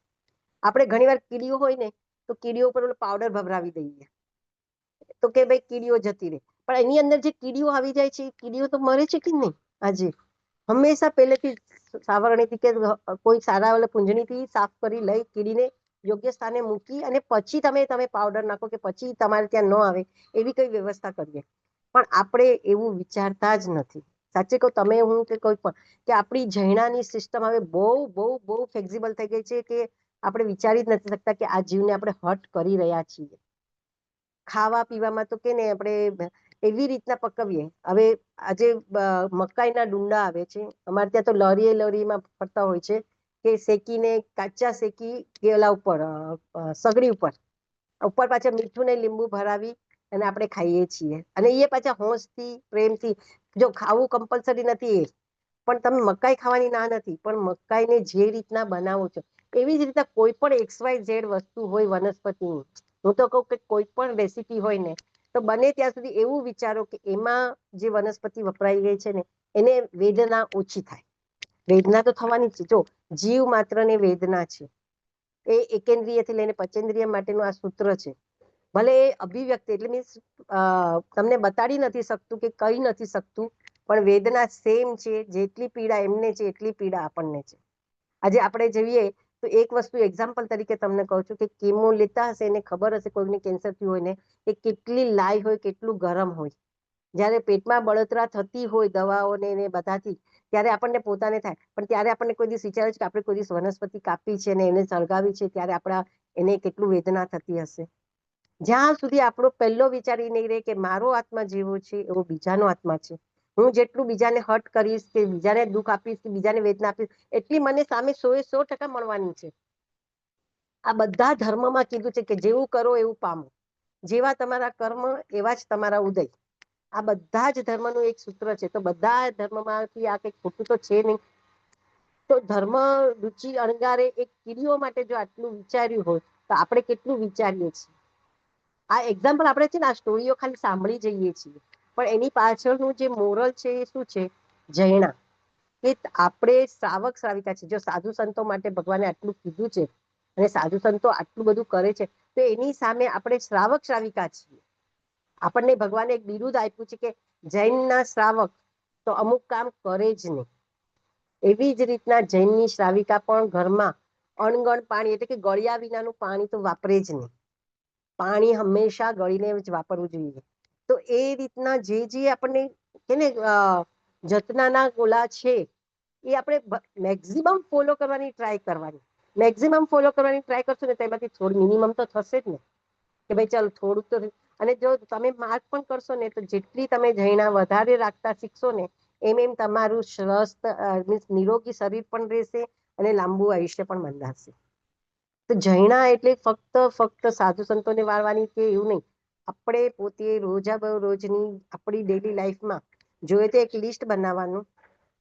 આપણે ઘણી વાર કીડીઓ હોય ને તો કીડીઓ ઉપર પાવડર ભભરાવી દઈએ તો કે ભાઈ કીડીઓ જતી રહે, પણ એની અંદર જે કીડીઓ આવી જાય છે એ કીડીઓ તો મરે છે કે નહીં. આજે હંમેશા પહેલેથી સાવરણીથી કે કોઈ સારા વાળા પૂંજણીથી સાફ કરી લઈ કીડીને યોગ્ય સ્થાને મૂકી અને પછી તમે પાવડર નાખો કે પછી તમારે ત્યાં ન આવે એવી કઈ વ્યવસ્થા કરીએ. પણ આપણે એવું વિચારતા જ નથી. સાચે કહું, તમે, હું કે કોઈ પણ, કે આપણી જૈનાની સિસ્ટમ હવે બહુ બહુ બહુ ફ્લેક્સિબલ થઈ ગઈ છે કે આપણે વિચારી જ નથી શકતા કે આ જીવને આપણે હર્ટ કરી રહ્યા છીએ. ખાવા પીવામાં તો કે ને આપણે એવી રીતના પકવીએ. હવે આજે મકાઈના ડુંડા આવે છે, અમારે ત્યાં તો લરીમાં ફરતા હોય છે કે શેકીને, કાચા શેકી ગયેલા ઉપર સગડી ઉપર પાછા મીઠું ને લીંબુ ભરાવી અને આપણે ખાઈએ છીએ. અને એ પાછા હોંશથી, પ્રેમથી. જો ખાવું કમ્પલસરી નથી એ, પણ તમે મકાઈ ખાવાની ના નથી, પણ મકાઈને જે રીતના બનાવો છો એવી જ રીતના કોઈ પણ XYZ વસ્તુ હોય વનસ્પતિની, હું તો કહું કે કોઈ પણ રેસીપી હોય ને તો બને ત્યાં સુધી એવું વિચારો કે એમાં જે વનસ્પતિ વપરાઈ ગઈ છે ને એને વેદના ઓછી થાય. વેદના તો થવાની જ છે. જો જીવ માત્ર ને વેદના છે, એ એકેન્દ્રિયથી લઈને પચેન્દ્રિય માટેનું આ સૂત્ર છે. ભલે એ અભિવ્યક્તિ એટલે મીન્સ તમને બતાડી નથી શકતું કે કહી નથી શકતું, પણ વેદના સેમ છે. જેટલી પીડા એમને છે એટલી પીડા આપણને છે. આજે આપણે જોઈએ તો એક વસ્તુ એક્ઝામ્પલ તરીકે તમને કહું છું કે કેમો લેતા હશે એને ખબર હશે, કોઈને કેન્સર થયું હોય ને, એ કેટલી લાઈ હોય, કેટલું ગરમ હોય. જયારે પેટમાં બળતરા થતી હોય દવાઓને ને બધાથી, ત્યારે આપણને પોતાને થાય, પણ ત્યારે આપણને કોઈ દિવસ વિચારે છે કે આપણે કોઈ દિવસ વનસ્પતિ કાપી છે ને એને સળગાવી છે, ત્યારે આપણા એને કેટલું વેદના થતી હશે. જ્યાં સુધી આપણો પહેલો વિચાર એ નહીં રહે કે મારો આત્મા જેવો છે એવો બીજાનો આત્મા છે, હું જેટલું બીજાને હર્ટ કરીશ કે બીજાને દુઃખ આપીશ કે બીજાને વેદના આપીશ એટલી મને સામે 100% મળવાની છે. આ બધા ધર્મમાં કીધું છે કે જેવું કરો એવું પામો, જેવા તમારા કર્મ એવા જ તમારા ઉદય. આ બધા જ ધર્મનું એક સૂત્ર છે. તો બધા ધર્મમાંથી આ કઈ ખોટું તો છે નહીં. તો ધર્મ રુચિ અણગારે એક કીડીઓ માટે જો આટલું વિચાર્યું હોય તો આપણે કેટલું વિચારીએ છીએ. આ એક્ઝામ્પલ આપણે છે ને આ સ્ટોરીઓ ખાલી સાંભળી જઈએ છીએ, પણ એની પાછળનું જે મોરલ છે એ શું છે? જૈના કે આપણે શ્રાવક શ્રાવિકા છે. જો સાધુ સંતો માટે ભગવાને આટલું કીધું છે અને સાધુ સંતો આટલું બધું કરે છે, તો એની સામે આપણે શ્રાવક શ્રાવિકા છીએ. આપણને ભગવાને એક બિરુદ આપ્યું છે કે જૈનના શ્રાવક તો અમુક કામ કરે જ નહીં. એવી જ રીતના જૈનની શ્રાવિકા પણ ઘરમાં અણગણ પાણી એટલે કે ગળ્યા વિનાનું પાણી તો વાપરે જ નહીં. પાણી હંમેશા ગળીને જ વાપરવું જોઈએ. તો એ રીતના જે આપણને કે ને જતનાના ગોલા છે એ આપણે મેક્સિમમ ફોલો કરવાની ટ્રાય કરવાની. મેક્સિમમ ફોલો કરવાની ટ્રાય કરશો ને તેમાંથી થોડું મિનિમમ તો થશે જ ને કે ભાઈ ચાલો થોડુંક તો. અને જો તમે માર્ક પણ કરશો ને તો જેટલી તમે જૈના વધારે રાખતા શીખશો ને એમ તમારું સ્વસ્થ મીન્સ નિરોગી શરીર પણ રહેશે અને લાંબુ આયુષ્ય પણ બંધાશે. તો તો જૈના એટલે ફક્ત સાધુ સંતોને વાળવાની કે એવું નહીં. આપણે પોતે રોજની આપણી ડેલી લાઈફમાં જોઈએ તો એક લિસ્ટ બનાવવાનું,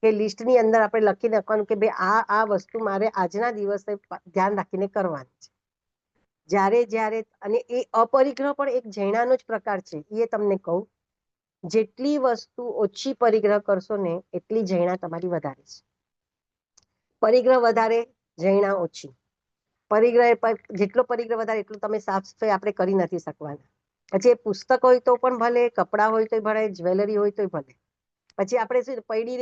કે લિસ્ટની અંદર આપણે લખી નાખવાનું કે ભાઈ આ વસ્તુ મારે આજના દિવસે ધ્યાન રાખીને કરવાની છે. જ્યારે અને એ અપરિગ્રહ પણ એક જૈનાનો જ પ્રકાર છે. એ તમને કહું, જેટલી વસ્તુ ઓછી પરિગ્રહ કરશો ને એટલી જૈના તમારી વધારે છે. પરિગ્રહ વધારે, જૈના ઓછી. જેટલો પરિગ્રહ વધારે એટલું તમે સાફ સફાઈ આપણે કરી નથી શકવાના. પછી એ પુસ્તક હોય તો પણ ભલે, કપડાં હોય તો ભલે, જ્વેલરી હોય તો ભલે. પછી આપણે શું પડી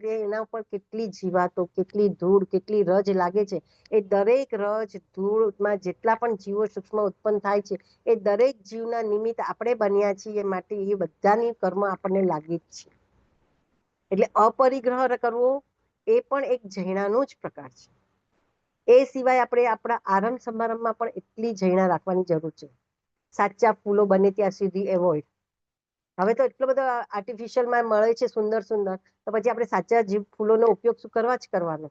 રહે એના ઉપર કેટલી જીવાતો, કેટલી ધૂળ, કેટલી રજ લાગે છે. એ દરેક રજ ધૂળમાં જેટલા પણ જીવો સૂક્ષ્મ ઉત્પન્ન થાય છે, એ દરેક જીવના નિમિત્ત આપણે બન્યા છીએ માટે એ બધાની કર્મ આપણને લાગે જ છે. એટલે અપરિગ્રહ કરવો એ પણ એક જૈનાનો જ પ્રકાર છે. એ સિવાય આપણે આપણા આરંભ સમારંભમાં પણ એટલી જૈના રાખવાની જરૂર છે. સાચા ફૂલો બને ત્યાં સુધી એવોઇડ. હવે તો એટલો બધો આર્ટિફિશિયલમાં મળે છે સુંદર, તો પછી આપણે સાચા ફૂલોનો ઉપયોગ શું કરવા જ કરવાનો.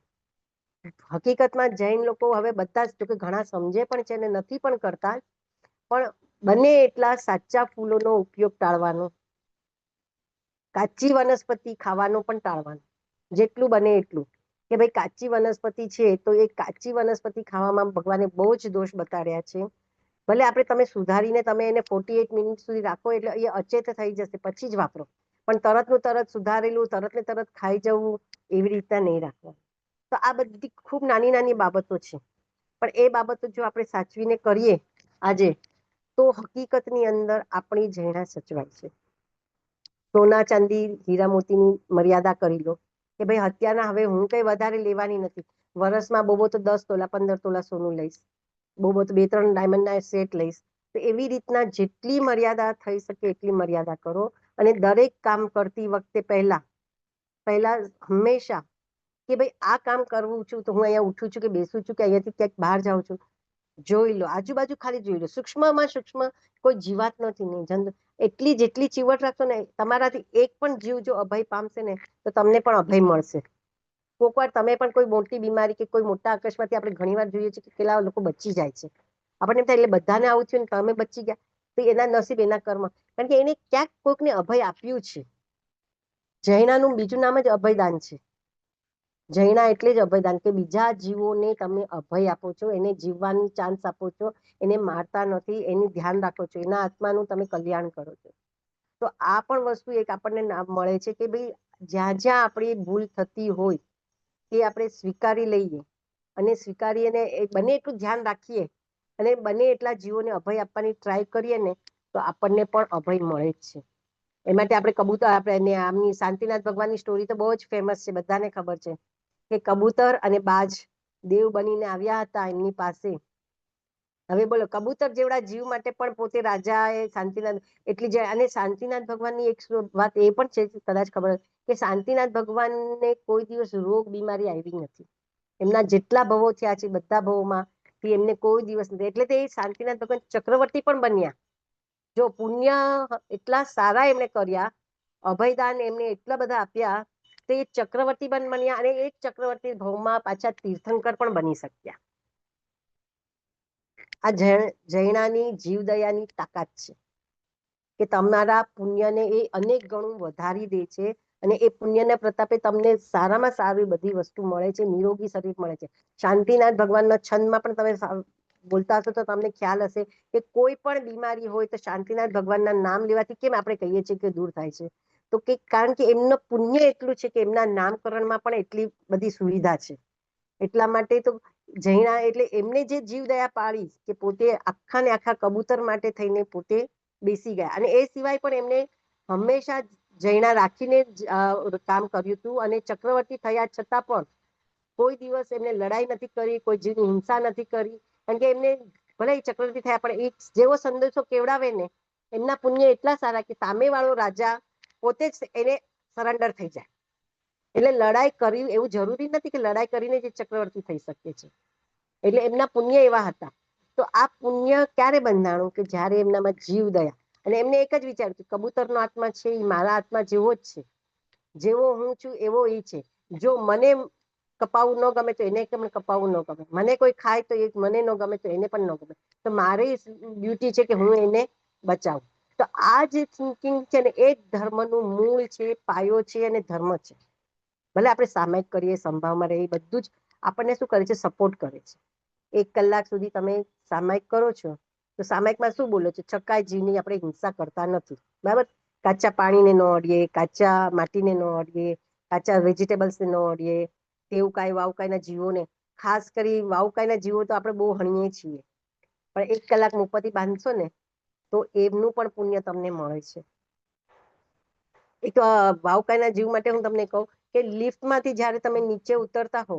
હકીકતમાં જૈન લોકો હવે બધા જ, જોકે ઘણા સમજે પણ છે અને નથી પણ કરતા, પણ બને એટલા સાચા ફૂલોનો ઉપયોગ ટાળવાનો. કાચી વનસ્પતિ ખાવાનું પણ ટાળવાનું, જેટલું બને એટલું. કે ભાઈ કાચી વનસ્પતિ છે તો એ કાચી વનસ્પતિ ખાવામાં ભગવાને બહુ જ દોષ બતાડ્યા છે. ભલે આપણે તમે સુધારીને તમે એને 48 મિનિટ સુધી રાખો એટલે એ અચેત થઈ જશે, પછી જ વાપરો. પણ તરતનું તરત સુધારેલું તરત ને તરત ખાઈ જવું એવી રીતના નહીં રાખવાનું. તો આ બધી ખૂબ નાની નાની બાબતો છે, પણ એ બાબતો જો આપણે સાચવીને કરીએ આજે, તો હકીકતની અંદર આપણી જૈના સચવાય છે. સોના ચાંદી હીરા મોતીની મર્યાદા કરી લો કે ભાઈ અત્યારના હવે હું કઈ વધારે લેવાની નથી. વર્ષમાં બહુ તો 10 તોલા 15 તોલા સોનું લઈશ, બહુ તો 2-3 ડાયમંડના સેટ લઈશ. તો એવી રીતના જેટલી મર્યાદા થઈ શકે એટલી મર્યાદા કરો. અને દરેક કામ કરતી વખતે પહેલા હંમેશા કે ભાઈ આ કામ કરવું છું તો હું અહીંયા ઉઠું છું કે બેસું છું કે અહીંયાથી ક્યાંક બહાર જાઉં છું, જોઈ લો આજુબાજુ, ખાલી જોઈ લો. સૂક્ષ્મમાં સૂક્ષ્મ કોઈ જીવાત નથી ને એટલી જેટલી ચીવટ રાખશો ને, તમારાથી એક પણ જીવ જો અભય પામશે ને તો તમને પણ અભય મળશે. કોઈક વાર તમે પણ કોઈ મોટી બીમારી કે કોઈ મોટા અકસ્માતથી આપણે ઘણી વાર જોઈએ છીએ કે પેલા લોકો બચી જાય છે. આપણને એમ થાય એટલે બધાને આવું થયું ને તમે બચી ગયા, તો એના નસીબ, એના કર્મ. કારણ કે એને ક્યાંક કોઈકને અભય આપ્યું છે. જૈનાનું બીજું નામ જ અભયદાન છે. જૈના એટલે જ અભયદાન, કે બીજા જીવોને તમે અભય આપો છો, એને જીવવાની ચાન્સ આપો છો, એને મારતા નથી, એનું ધ્યાન રાખો છો, એના આત્માનું તમે કલ્યાણ કરો છો. તો આ પણ વસ્તુ એક આપણને મળે છે કે ભાઈ જ્યાં જ્યાં આપણી ભૂલ થતી હોય એ આપણે સ્વીકારી લઈએ અને સ્વીકારીને બને એટલું ધ્યાન રાખીએ અને બને એટલા જીવોને અભય આપવાની ટ્રાય કરીએ ને, તો આપણને પણ અભય મળે જ છે. એ માટે આપણે કબૂતર, આપણે આમની શાંતિનાથ ભગવાનની સ્ટોરી તો બહુ જ ફેમસ છે, બધાને ખબર છે કે કબૂતર અને બાજ દેવ બનીને આવ્યા હતા એમની પાસે. હવે બોલો, કબૂતર જેવડા જીવ માટે પણ પોતે રાજા એ શાંતિનાથ એટલી જાય. અને શાંતિનાથ ભગવાનની એક વાત એ પણ છે, કદાચ ખબર કે શાંતિનાથ ભગવાનને કોઈ દિવસ રોગ બીમારી આવી નથી. એમના જેટલા ભવો થયા છે બધા ભવોમાં એમને કોઈ દિવસ નથી. એટલે તે શાંતિનાથ ભગવાન ચક્રવર્તી પણ બન્યા. જો પુણ્ય એટલા સારા એમણે કર્યા, અભયદાન એમને એટલા બધા આપ્યા, તો એ ચક્રવર્તી પણ બન્યા અને એ ચક્રવર્તી ભવમાં પાછા તીર્થંકર પણ બની શક્યા. આ જૈનાની જીવદયાની તાકાત છે કે તમારા પુણ્યને એ અનેક ગણું વધારી દે છે. અને એ પુણ્યના પ્રતાપે તમને સારામાં સારી બધી વસ્તુ મળે છે, નિરોગી શરીર મળે છે. શાંતિનાથ ભગવાનના છંદમાં પણ તમે બોલતા હશો તો તમને ખ્યાલ હશે કે કોઈ પણ બીમારી હોય તો શાંતિનાથ ભગવાનના નામ લેવાથી કેમ આપણે કહીએ છીએ કે દૂર થાય છે, તો કે કારણ કે એમનું પુણ્ય એટલું છે કે એમના નામકરણમાં પણ એટલી બધી સુવિધા છે. એટલા માટે તો જૈના એટલે એમને જે જીવદયા પાડી કે પોતે આખા ને આખા કબૂતર માટે થઈને પોતે બેસી ગયા. અને એ સિવાય પણ એમને હંમેશા જૈના રાખીને કામ કર્યું હતું. અને ચક્રવર્તી થયા છતાં પણ કોઈ દિવસ એમને લડાઈ નથી કરી, કોઈ જીવની હિંસા નથી કરી. કારણ કે એમને ભલે ચક્રવર્તી થયા પણ એ જેવો સંદેશો કેવડાવે ને, એમના પુણ્ય એટલા સારા કે સામે વાળો રાજા પોતે જ એને સરેન્ડર થઈ જાય. એટલે લડાઈ કરવી એવું જરૂરી નથી કે લડાઈ કરીને જે ચક્રવર્તી થઈ શકે છે. એટલે એમના પુણ્ય એવા હતા. તો આ પુણ્ય ક્યારે બંધાણું કે જયારે એમનામાં જીવ દયા. અને એમને એક જ વિચાર, કબૂતરનો આત્મા છે એ મારા આત્મા જેવો જ છે, જેવો હું છું એવો એ છે. જો મને કપાવવું ન ગમે તો એને કેમ કપાવવું ન ગમે, મને કોઈ ખાય તો એ મને ન ગમે તો એને પણ ન ગમે, તો મારી ડ્યુટી છે કે હું એને બચાવું. તો આ જે થિંકિંગ છે ને એ ધર્મનું મૂળ છે, પાયો છે અને ધર્મ છે. ભલે આપણે સામાયિક કરીએ, સંભાવમાં રહીએ, બધું જ આપણને શું કરે છે, સપોર્ટ કરે છે. 1 કલાક સુધી તમે સામાયિક કરો છો તો સામાયિકમાં શું બોલો છો, છકાય જીવની આપણે હિંસા કરતા નથી, બરાબર. કાચા પાણીને ન અડીએ, કાચા માટીને ન અડીએ, કાચા વેજીટેબલ્સને ન અડીએ, તેવકાય વાવકાયના જીવોને, ખાસ કરી વાવકાયના જીવો તો આપણે બહુ હણીએ છીએ, પણ 1 કલાક મુપતિ બાંધશો ને તો એમનું પણ પુણ્ય તમને મળે છે. એક વાવકાયના જીવ માટે હું તમને કહું કે લિફ્ટમાંથી જ્યારે તમે નીચે ઉતરતા હો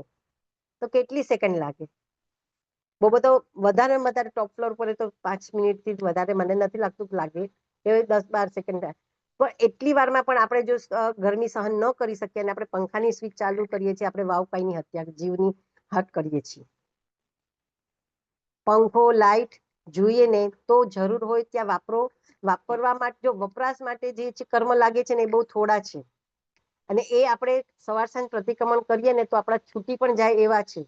તો કેટલી સેકન્ડ લાગે? બહુ બધો વધારે ટોપ ફ્લોર પર તો 5 મિનિટથી વધારે મને નથી લાગતું લાગે, એ 10-12 સેકન્ડ થાય. પણ એટલી વારમાં પણ આપણે જો ગરમી સહન ન કરી શકીએ અને આપણે પંખાની સ્વિચ ચાલુ કરીએ છીએ, આપણે વાવકાઈની હત્યા, જીવની હટ કરીએ છીએ. પંખો, લાઈટ જોઈએ ને તો જરૂર હોય ત્યાં વાપરો. વાપરવા માટે, જો વપરાશ માટે જે કર્મ લાગે છે ને એ બહુ થોડા છે, અને એ આપણે સવાર સાંજ પ્રતિક્રમણ કરીએ ને તો આપણા છૂટી પણ જાય એવા છે.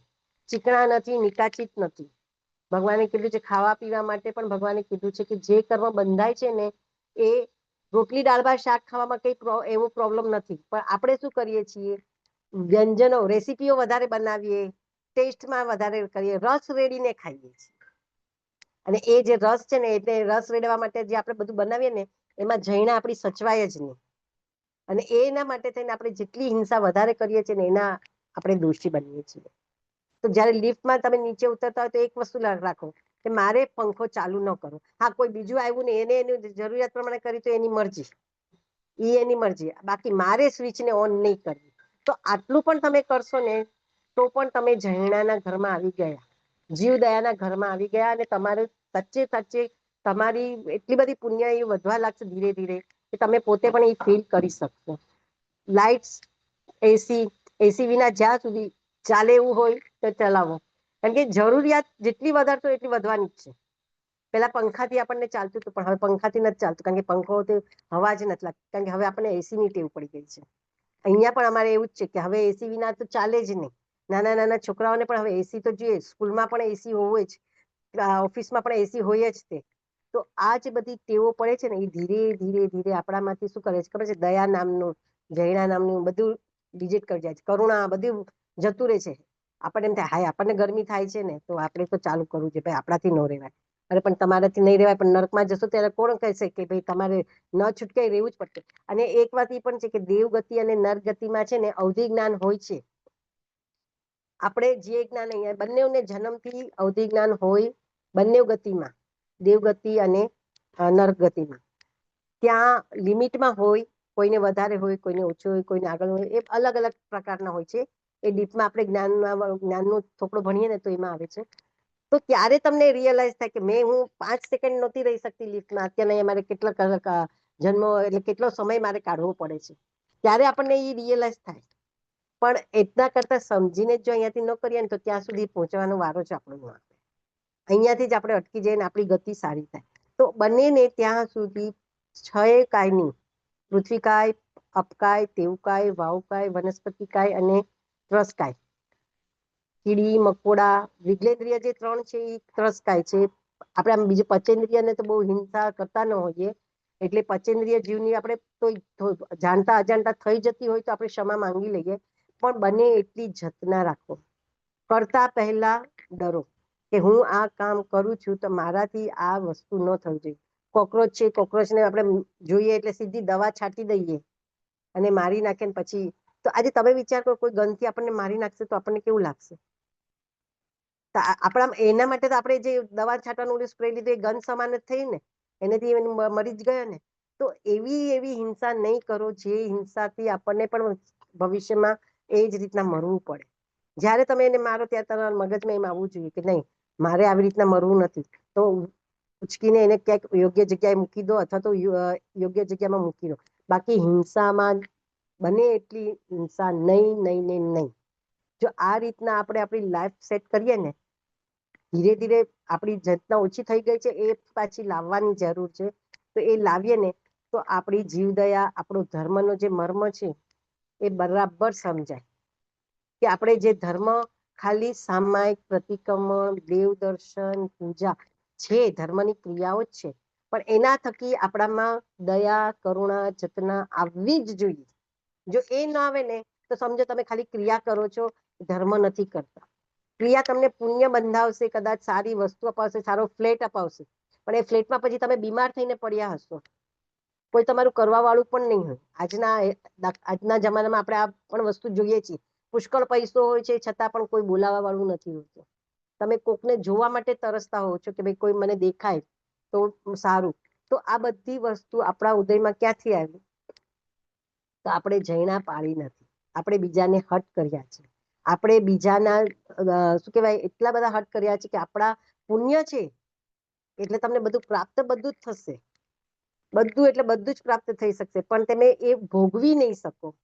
ચીકણા નથી, નિકાચિત નથી. ભગવાને કીધું છે ખાવા પીવા માટે, પણ ભગવાને કીધું છે કે જે કર્મ બંધાય છે ને એ રોટલી દાળ ભાત શાક ખાવામાં કઈ એવો પ્રોબ્લેમ નથી, પણ આપણે શું કરીએ છીએ, વ્યંજનો રેસીપીઓ વધારે બનાવીએ, ટેસ્ટમાં વધારે કરીએ, રસ રેડીને ખાઈએ છીએ. અને એ જે રસ છે ને એટલે રસ રેડવા માટે જે આપણે બધું બનાવીએ ને એમાં જૈણા આપણી સચવાય જ નહીં, અને એના માટે થઈને આપણે જેટલી હિંસા વધારે કરીએ છીએ ને એના આપણે દોષી બનીએ છીએ. તો જયારે લિફ્ટમાં તમે નીચે ઉતરતા હોય તો એક વસ્તુ રાખો કે મારે પંખો ચાલુ ન કરો. હા, કોઈ બીજું આવ્યું ને એને એની જરૂરિયાત પ્રમાણે કરી તો એની મરજી, એની મરજી, બાકી મારે સ્વિચને ઓન નહીં કરવી. તો આટલું પણ તમે કરશો ને તો પણ તમે જૈણાના ઘરમાં આવી ગયા, જીવદયાના ઘરમાં આવી ગયા, અને તમારે સચ્ચે સચ્ચે તમારી એટલી બધી પુણ્ય એ વધવા લાગશે ધીરે ધીરે કે તમે પોતે પણ એ ફીલ કરી શકશો. લાઇટ્સ, એસી વિના જ્યાં સુધી ચાલે એવું હોય તો ચલાવો, કારણ કે જરૂરિયાત જેટલી વધારશો એટલી વધવાની જ છે. પેલા પંખાથી આપણને ચાલતું હતું, પણ હવે પંખાથી નથી ચાલતું, કારણ કે પંખો હવા જ નથી લાગતી, કારણ કે હવે આપણને એસીની ટેવ પડી ગઈ છે. અહીંયા પણ અમારે એવું જ છે કે હવે એસી વિના તો ચાલે જ નહીં. નાના નાના છોકરાઓને પણ હવે એસી તો જોઈએ, સ્કૂલમાં પણ એસી હોય જ, ઓફિસમાં પણ એસી હોય જ તે. તો આ જે બધી ટેવો પડે છે ને એ ધીરે ધીરે ધીરે આપણામાંથી શું કરે છે ખબર છે, દયા નામનું, જૈણા નામનું બધું ડિજિટ કરી જાય છે, કરુણા બધું જતું રહે છે. આપણને એમ થાય હાય આપણને ગરમી થાય છે ને તો આપણે તો ચાલુ કરવું છે, ભાઈ આપણાથી ન રહેવાય. અરે પણ તમારાથી નહીં રહેવાય, પણ નર્કમાં જશો ત્યારે કોણ કહેશે કે ભાઈ તમારે ન છૂટકે રહેવું જ પડશે. અને એક વાત એ પણ છે કે દેવગતિ અને નરગતિમાં છે ને અવધિ જ્ઞાન હોય છે. આપણે જે જ્ઞાન અહીંયા બંનેને જન્મથી અવધિ જ્ઞાન હોય, બંને ગતિમાં, દેવગતિ અને નરગતિમાં. ત્યાં લિમિટમાં હોય, કોઈને વધારે હોય, કોઈને ઓછો હોય, કોઈને આગળ હોય, એ અલગ અલગ પ્રકારના હોય છે. એ ડીપમાં આપણે જ્ઞાનનું થોડું ભણીએ ને તો એમાં આવે છે. તો ત્યારે તમને રિયલાઇઝ થાય કે હું 5 સેકન્ડ નહોતી રહી શકતી લિફ્ટમાં, અત્યારે મારે કેટલા જન્મ એટલે કેટલો સમય મારે કાઢવો પડે છે, ત્યારે આપણને એ રિયલાઇઝ થાય. પણ એટલા કરતા સમજીને જો અહીંયાથી ન કરીએ ને તો ત્યાં સુધી પહોંચવાનો વારો છે આપણો. અહીંયાથી જ આપણે અટકી જઈએ ને આપણી ગતિ સારી થાય. તો બંનેને ત્યાં સુધી 6 કાયની, પૃથ્વીકાય, અપકાય, તેવકાય, વાવકાય, વનસ્પતિકાય અને ત્રસકાય, કીડી મકોડા વિજ્ઞેન્દ્રિય જે 3 છે એ ત્રસકાય છે. આપણે આમ બીજું પંચેન્દ્રિયને તો બહુ હિંસા કરતા ન હોઈએ, એટલે પંચેન્દ્રિય જીવની આપણે તો જાણતા અજાણતા થઈ જતી હોય તો આપણે ક્ષમા માંગી લઈએ, પણ બને એટલી જતના રાખો. કરતા પહેલા ડરો કે હું આ કામ કરું છું તો મારાથી આ વસ્તુ ન થવી જોઈએ. કોકરોચ છે, કોકરોચને આપણે જોઈએ એટલે સીધી દવા છાંટી દઈએ અને મારી નાખે ને પછી, તો આજે તમે વિચાર કરો કોઈ ગનથી આપણને મારી નાખશે તો આપણને કેવું લાગશે? આપણા એના માટે તો આપણે જે દવા છાંટવાનું સ્પ્રે લીધું એ ગન સમાન જ થઈ ને, એનાથી મરી જ ગયો ને. તો એવી હિંસા નહીં કરો જે હિંસાથી આપણને પણ ભવિષ્યમાં એ જ રીતના મરવું પડે. જયારે તમે એને મારો ત્યારે તમારા મગજમાં એમ આવવું જોઈએ કે નહીં, મારે આવી રીતના મરવું નથી. તો ઉચકીને એને ક્યાંક યોગ્ય જગ્યાએ મૂકી દો, અથવા તો યોગ્ય જગ્યામાં મૂકી દો. બાકી હિંસામાં બને એટલી હિંસા નહીં નહીં ને નહીં. જો આ રીતના આપણે આપણી લાઈફ સેટ કરીએ ને, ધીરે ધીરે આપણી જતના ઓછી થઈ ગઈ છે એ પાછી લાવવાની જરૂર છે. તો એ લાવીએ ને તો આપણી જીવદયા, આપણો ધર્મનો જે મર્મ છે એ બરાબર સમજાય. કે આપણે જે ધર્મ ખાલી સામાયિક પ્રતિક્રમણ, દેવ દર્શન, પૂજા છે, ધર્મની ક્રિયાઓ જ છે, પણ એના થકી આપણામાં દયા, કરુણા, જતના આવવી જ જોઈએ. જો એ ના આવે ને તો સમજો તમે ખાલી ક્રિયા કરો છો, ધર્મ નથી કરતા. ક્રિયા તમને પુણ્ય બંધાવશે, કદાચ સારી વસ્તુ અપાવશે, સારો ફ્લેટ અપાવશે, પણ એ ફ્લેટમાં પછી તમે બીમાર થઈને પડ્યા હશો, કોઈ તમારું કરવા વાળું પણ નહીં હોય. આજના જમાનામાં આપણે આ પણ વસ્તુ જોઈએ છીએ, પુષ્કળ પૈસો હોય છે છતાં પણ કોઈ બોલાવા વાળું નથી હોતું. તમે કોકને જોવા માટે તરસતા હોવ છો કે ભાઈ કોઈ મને દેખાય તો સારું. તો આ બધી વસ્તુ આપણા ઉદયમાં ક્યાંથી આવી? તો આપણે જૈણા પાળી નથી, આપણે બીજાને હટ કર્યા છે. આપણે બીજાના શું કહેવાય એટલા બધા હટ કર્યા છે કે આપણા પુણ્ય છે એટલે તમને બધું પ્રાપ્ત બધું જ થશે, બધું એટલે બધું જ પ્રાપ્ત થઈ શકશે, પણ તમે એ ભોગવી નહીં શકો.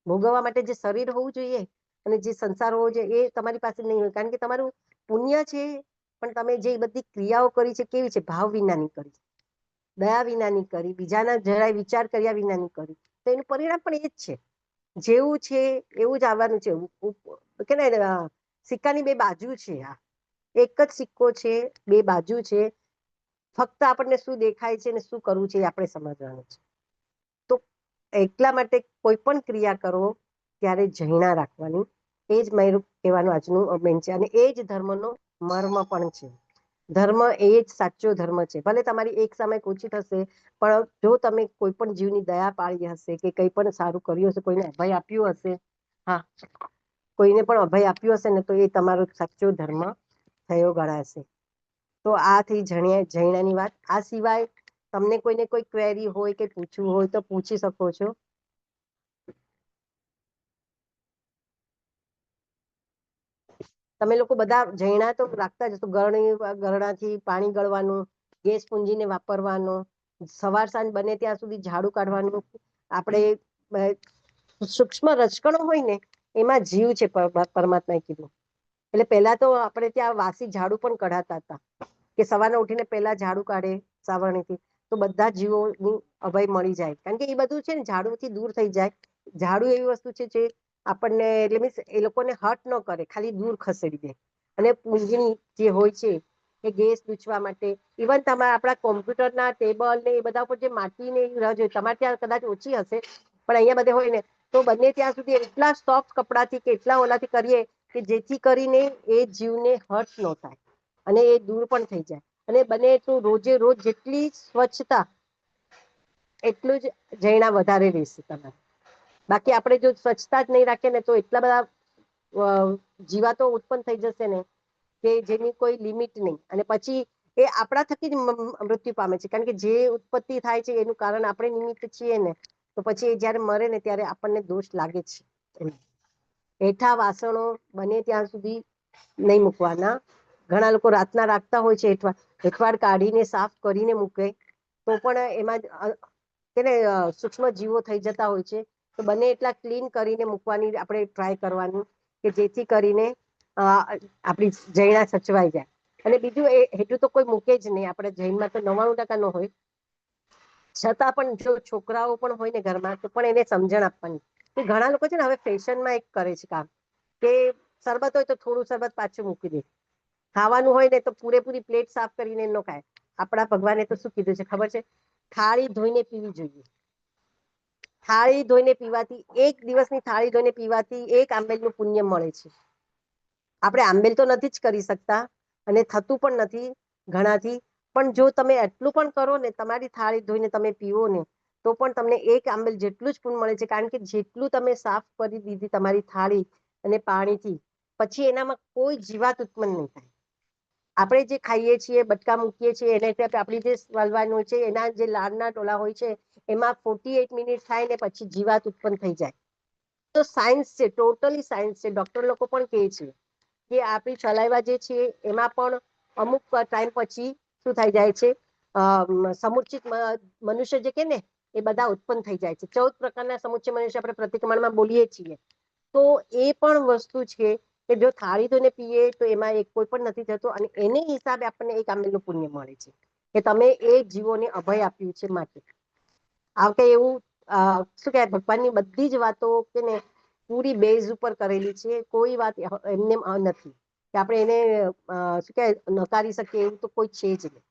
ભોગવવા માટે જે શરીર હોવું જોઈએ અને જે સંસાર હોવો જોઈએ એ તમારી પાસે નહીં હોય, કારણ કે તમારું પુણ્ય છે, પણ તમે જે બધી ક્રિયાઓ કરી છે કેવી છે? ભાવ વિનાની કરી, દયા વિનાની કરી, બીજાના જરાય વિચાર કર્યા વિનાની કરી. તો એનું પરિણામ પણ એ જ છે, જેવું છે એવું જ આવવાનું છે. કે ને સિક્કાની બે બાજુ છે. આ એક જ સિક્કો છે, બે બાજુ છે. ફક્ત આપણને શું દેખાય છે ને શું કરવું છે એ આપણે સમજવાનું છે. તો એટલા માટે કોઈ પણ ક્રિયા કરો ત્યારે જૈણા રાખવાની, એ જ મારું કહેવાનું આજનું મેન છે. અને એ જ ધર્મનો મર્મ પણ છે. ધર્મ એ જ સાચો ધર્મ છે. ભલે તમારી એક સમય ઓછી થશે, પણ જો તમે કોઈ પણ જીવની દયા પાળી હશે કે કંઈ પણ સારું કર્યું હશે, કોઈને અભય આપ્યું હશે, હા, કોઈને પણ અભય આપ્યું હશે ને, તો એ તમારો સાચો ધર્મ થયો ગણાશે. તો આ થઈ જૈણાની વાત. આ સિવાય તમને કોઈને કોઈ ક્વેરી હોય કે પૂછવું હોય તો પૂછી શકો છો. તમે લોકો બધા જૈણા તો રાખતા જ હશો. ગરણાથી પાણી ગળવાનું, ગેસ પૂંજીને વાપરવાનો, સવાર સાંજ બને ત્યાં સુધી ઝાડુ કાઢવાનું. આપણે સૂક્ષ્મ રજકણો હોય ને એમાં જીવ છે, પરમાત્માએ કીધું. એટલે પહેલા તો આપણે ત્યાં વાસી ઝાડુ પણ કઢાતા હતા કે સવારના ઉઠીને પહેલા ઝાડુ કાઢે સાવરણીથી, તો બધા જીવોની અભય મળી જાય. કારણ કે એ બધું છે ને ઝાડુથી દૂર થઈ જાય. ઝાડુ એવી વસ્તુ છે જે આપણને એટલે મીન્સ એ લોકોને હર્ટ ન કરે, ખાલી દૂર ખસેડી દે. અને પૂંજણી જે હોય છે એ ગેસ લૂછવા માટે, ઇવન તમારા આપણા કોમ્પ્યુટરના ટેબલ ને એ બધા ઉપર જે માટીને રજ હોય, તમારે ત્યાં કદાચ ઓછી હશે પણ અહીંયા બધે હોય ને, તો બને ત્યાં સુધી એટલા સોફ્ટ કપડાથી કે એટલા ઓલાથી કરીએ કે જેથી કરીને એ જીવને હર્ટ ન થાય અને એ દૂર પણ થઈ જાય. અને બને તો રોજે રોજ જેટલી સ્વચ્છતા એટલું જ જૈણા વધારે રહેશે તમારે. બાકી આપણે જો સ્વચ્છતા જ નહીં રાખીએ ને તો એટલા બધા જીવાતો ઉત્પન્ન થઈ જશે ને કે જેની કોઈ લિમિટ નહીં. અને પછી એ આપણા થકી જ મૃત્યુ પામે છે, કારણ કે જે ઉત્પત્તિ થાય છે એનું કારણ આપણે નિમિત્ત છીએ ને, તો પછી એ જયારે મરે ને ત્યારે આપણને દોષ લાગે છે. હેઠા વાસણો બને ત્યાં સુધી નહીં મૂકવાના. ઘણા લોકો રાતના રાખતા હોય છે હેઠવાડ કાઢીને સાફ કરીને મૂકે, તો પણ એમાં તેને સૂક્ષ્મ જીવો થઈ જતા હોય છે. તો બને એટલા ક્લીન કરીને મૂકવાની આપણે ટ્રાય કરવાની, કે જેથી કરીને આપણી જૈણા સચવાઈ જાય. અને બીજું એ હેઠું તો કોઈ મૂકે જ નહીં. આપણે જૈનમાં તો 99% ન હોય, છતાં પણ જો છોકરાઓ પણ હોય ને ઘરમાં, તો પણ એને સમજણ આપવાની. કે ઘણા લોકો છે ને હવે ફેશનમાં એક કરે છે કામ, કે શરબત હોય તો થોડું શરબત પાછું મૂકી દે, ખાવાનું હોય ને તો પૂરેપૂરી પ્લેટ સાફ કરીને ન ખાય. આપણા ભગવાને તો શું કીધું છે ખબર છે? થાળી ધોઈને પીવી જોઈએ. થાળી ધોઈને પીવાથી, એક દિવસની થાળી ધોઈને પીવાથી એક આંબેલનું પુણ્ય મળે છે. આપણે આંબેલ તો નથી જ કરી શકતા અને થતું પણ નથી ઘણાથી, પણ જો તમે એટલું પણ કરો ને, તમારી થાળી ધોઈને તમે પીવો ને, તો પણ તમને એક આંબેલ જેટલું જ પુણ્ય મળે છે. કારણ કે જેટલું તમે સાફ કરી દીધી તમારી થાળી અને પાણીથી, પછી એનામાં કોઈ જીવાત ઉત્પન્ન નહીં થાય. આપણે જે ખાઈએ છીએ, બટકા મૂકીએ છીએ, એને આપણી જે વાલવાનું હોય છે, એના જે લાળના ટોલા હોય છે, એમાં 48 મિનિટ થાય ને પછી જીવાત ઉત્પન્ન થઈ જાય. તો સાયન્સ છે, ટોટલી સાયન્સ છે. ડોક્ટર લોકો પણ કહે છે કે આપણી સલાઈવા જે છે એમાં પણ અમુક ટાઈમ પછી શું થઈ જાય છે, સમુચિત મનુષ્ય જે કે ને એ બધા ઉત્પન્ન થઈ જાય છે. 14 પ્રકારના સમુચ્ચય મનુષ્ય આપણે પ્રતિક્રમણમાં બોલીએ છીએ. તો એ પણ વસ્તુ છે કે જો થાળી ધોઈને પીએ તો એમાં એક કોઈ પણ નથી થતો, અને એને હિસાબે આપણને એક આંબેલનું પુણ્ય મળે છે કે તમે એ જીવોને અભય આપ્યું છે. માટે આ કઈ એવું શું કહેવાય, ભગવાનની બધી જ વાતો કે ને પૂરી બેઝ ઉપર કરેલી છે. કોઈ વાત એમને નથી કે આપણે એને શું કહેવાય નકારી શકીએ એવું તો કોઈ છે જ નહીં.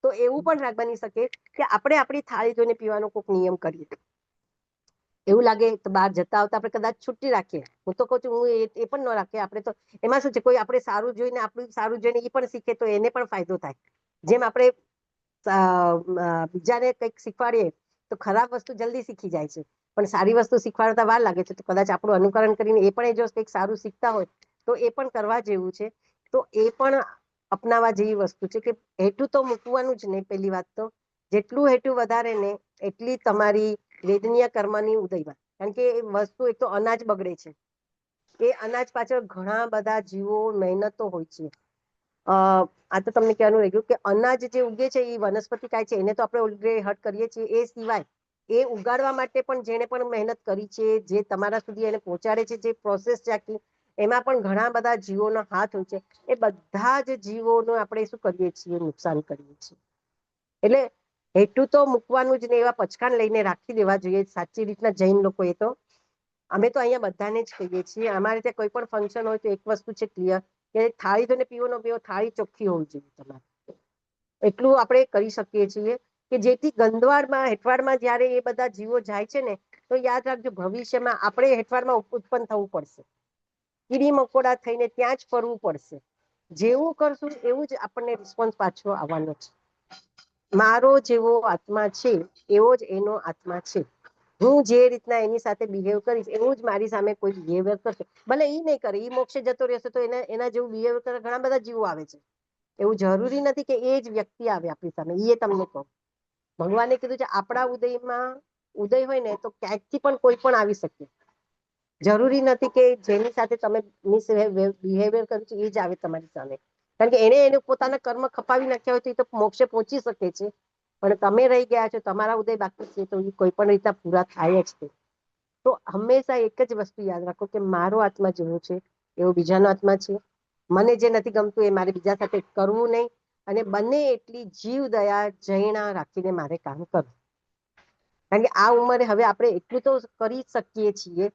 તો એવું પણ બની શકે કે આપણે આપણી થાળી જોઈને પીવાનો કોઈક નિયમ કરીએ. એવું લાગે તો બહાર જતા આવતા આપણે કદાચ છૂટી રાખીએ. હું તો કહું છું હું એ પણ ન રાખીએ. આપણે તો એમાં શું છે, કોઈ આપણે સારું જોઈને આપણું સારું જોઈને એ પણ શીખે તો એને પણ ફાયદો થાય. જેમ આપણે બીજાને કંઈક શીખવાડીએ તો ખરાબ વસ્તુ જલ્દી શીખી જાય છે, પણ સારી વસ્તુ શીખવાડતા વાર લાગે છે. તો કદાચ આપણું અનુકરણ કરીને એ પણ જો કંઈક સારું શીખતા હોય તો એ પણ કરવા જેવું છે. તો એ પણ અપનાવવા જેવી વસ્તુ છે કે હેઠું તો મૂકવાનું જ નહીં. પહેલી વાત તો જેટલું હેઠું વધારે ને એટલી તમારી વેદનીય કર્મની ઉદયમાં. કારણ કે એ વસ્તુ એક તો અનાજ બગડે છે. એ અનાજ પાછળ ઘણા બધા જીવો મહેનતો હોય છે. આ તો તમને કહેવાનું રહી ગયું કે અનાજ જે ઉગે છે એ વનસ્પતિ કાય છે એને તો આપણે ઓલરેડી હર્ટ કરીએ છીએ. એ સિવાય એ ઉગાડવા માટે પણ જેને પણ મહેનત કરી છે, જે તમારા સુધી એને પહોંચાડે છે, જે પ્રોસેસ છે આખી, એમાં પણ ઘણા બધા જીવોનો હાથ હોય છે. એ બધા જ જીવોનો આપણે શું કરીએ છીએ, નુકસાન કરીએ છીએ. એટલે હેઠું તો મૂકવાનું જ નહીં, એવા પચકાન લઈને રાખી દેવા જોઈએ. સાચી રીતના જૈન લોકો એ તો અમે તો અહીંયા બધાને જ કહીએ છીએ. અમારે ત્યાં કોઈ પણ ફંક્શન હોય તો એક વસ્તુ છે ક્લિયર કે થાળી તો પીવો ન પીવો, થાળી ચોખ્ખી હોવી જોઈએ તમારે. એટલું આપણે કરી શકીએ છીએ કે જેથી ગંદવાડમાં હેઠવાડમાં જયારે એ બધા જીવો જાય છે ને તો યાદ રાખજો ભવિષ્યમાં આપણે હેઠવાડમાં ઉત્પન્ન થવું પડશે. કીડી મકોડા થઈને ત્યાં જ ફરવું પડશે. જેવું કરશું એવું જ આપણને રિસ્પોન્સ પાછો આવવાનો છે. મારો જેવો આત્મા છે એવો જ એનો આત્મા છે. હું જે રીતના એની સાથે બિહેવ કરીશ એવું જ મારી સામે કોઈ બિહેવિયર કરશે. ભલે એ નહીં કરે, એ મોક્ષે જતો રહેશે તો એના જેવું બિહેવિયર કરે ઘણા બધા જીવો આવે છે. એવું જરૂરી નથી કે એ જ વ્યક્તિ આવે આપણી સામે. એ તમને કહું, ભગવાને કીધું છે આપણા ઉદયમાં ઉદય હોય ને તો ક્યાંકથી પણ કોઈ પણ આવી શકે. જરૂરી નથી કે જેની સાથે તમે બિહેવિયર કર્યું છે એ જ આવે તમારી સામે. કારણ કે એને પોતાના કર્મ ખપાવી નાખ્યા હોય તો એ તો મોક્ષે પહોંચી શકે છે. પણ તમે રહી ગયા છો, તમારા ઉદય બાકી છે, તો એ કોઈ પણ રીતના પૂરા થાય જ છે. તો હંમેશા એક જ વસ્તુ યાદ રાખો કે મારો આત્મા જેવો છે એવો બીજાનો આત્મા છે. મને જે નથી ગમતું એ મારે બીજા સાથે કરવું નહીં. અને બને એટલી જીવ દયા જૈણા રાખીને મારે કામ કરવું. કારણ કે આ ઉંમરે હવે આપણે એટલું તો કરી શકીએ છીએ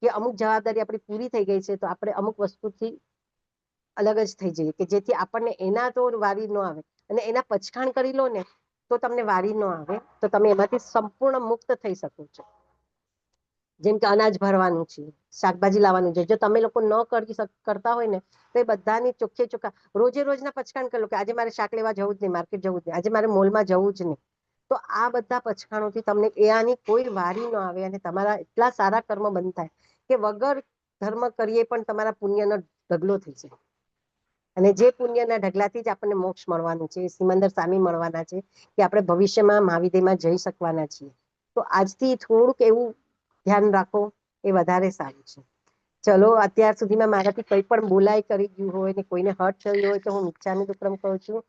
કે અમુક જવાબદારી આપણી પૂરી થઈ ગઈ છે તો આપણે અમુક વસ્તુથી અલગ જ થઈ જઈએ કે જેથી આપણને એના તો વારી ન આવે. અને એના પચખાણ કરી લો ને તો તમને વારી ન આવે, તો તમે એમાંથી સંપૂર્ણ મુક્ત થઈ શકો છો. જેમ કે અનાજ ભરવાનું છે, શાકભાજી લાવવાનું છે. જો તમે લોકો ન કરતા હોય ને તો એ બધાની ચોખ્ખે ચોખ્ખા રોજે રોજના પચકાણ કરી લો કે આજે મારે શાક લેવા જવું જ નહીં, માર્કેટ જવું જ નહીં, આજે મારે મોલમાં જવું જ નહીં. તો આ બધા પચખાણોથી તમને એની કોઈ વારી ન આવે અને તમારા એટલા સારા કર્મ બંધ થાય કે વગર ધર્મ કરીએ પણ તમારા પુણ્યનો ઢગલો થઈ જાય. અને જે પુણ્યના ઢગલાથી જ આપણને મોક્ષ મળવાનું છે, સિમંદર સ્વામી મળવાના છે કે આપણે ભવિષ્યમાં મહાવિદ્યમાં જઈ શકવાના છીએ. તો આજથી થોડુંક એવું ધ્યાન રાખો એ વધારે સારું છે. ચલો, અત્યાર સુધીમાં મારાથી કંઈ પણ બોલાય કરી ગયું હોય ને કોઈને હર્ટ થયું હોય તો હું મિચ્છામી દુક્કડમ કહું છું.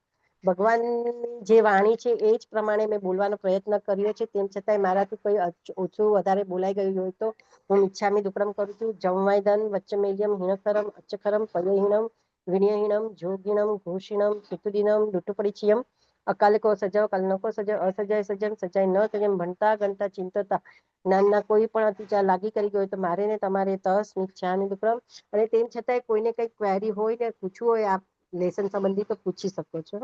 ભગવાનની જે વાણી છે એ જ પ્રમાણે મેં બોલવાનો પ્રયત્ન કર્યો છે. તેમ છતાંય મારાથી કોઈ ઓછું વધારે બોલાઈ ગયું હોય તો હું મિચ્છામી દુક્કડમ કરું છું. જમવાયદન વચ્ચમેલ્યમ હિણકરમ અચ્ચખરમ પદહીનમ વિનયહીનમ જોગીનમ ઘોષિણમ સુતુદિનમ દુટુપરિચયમ અકાલિકો સજવ કલનકો સજવ અસજય સજન સજાય ન સજમ ભણતા ગણતા ચિંતતા જ્ઞાનના કોઈ પણ અતિચાર લાગી કરી ગયો હોય તો મારે ને તમારે તસ મિચ્છામી દુક્કડમ. અને તેમ છતાંય કોઈને કઈ ક્વેરી હોય ને પૂછવું હોય આ લેસન સંબંધી તો પૂછી શકો છો.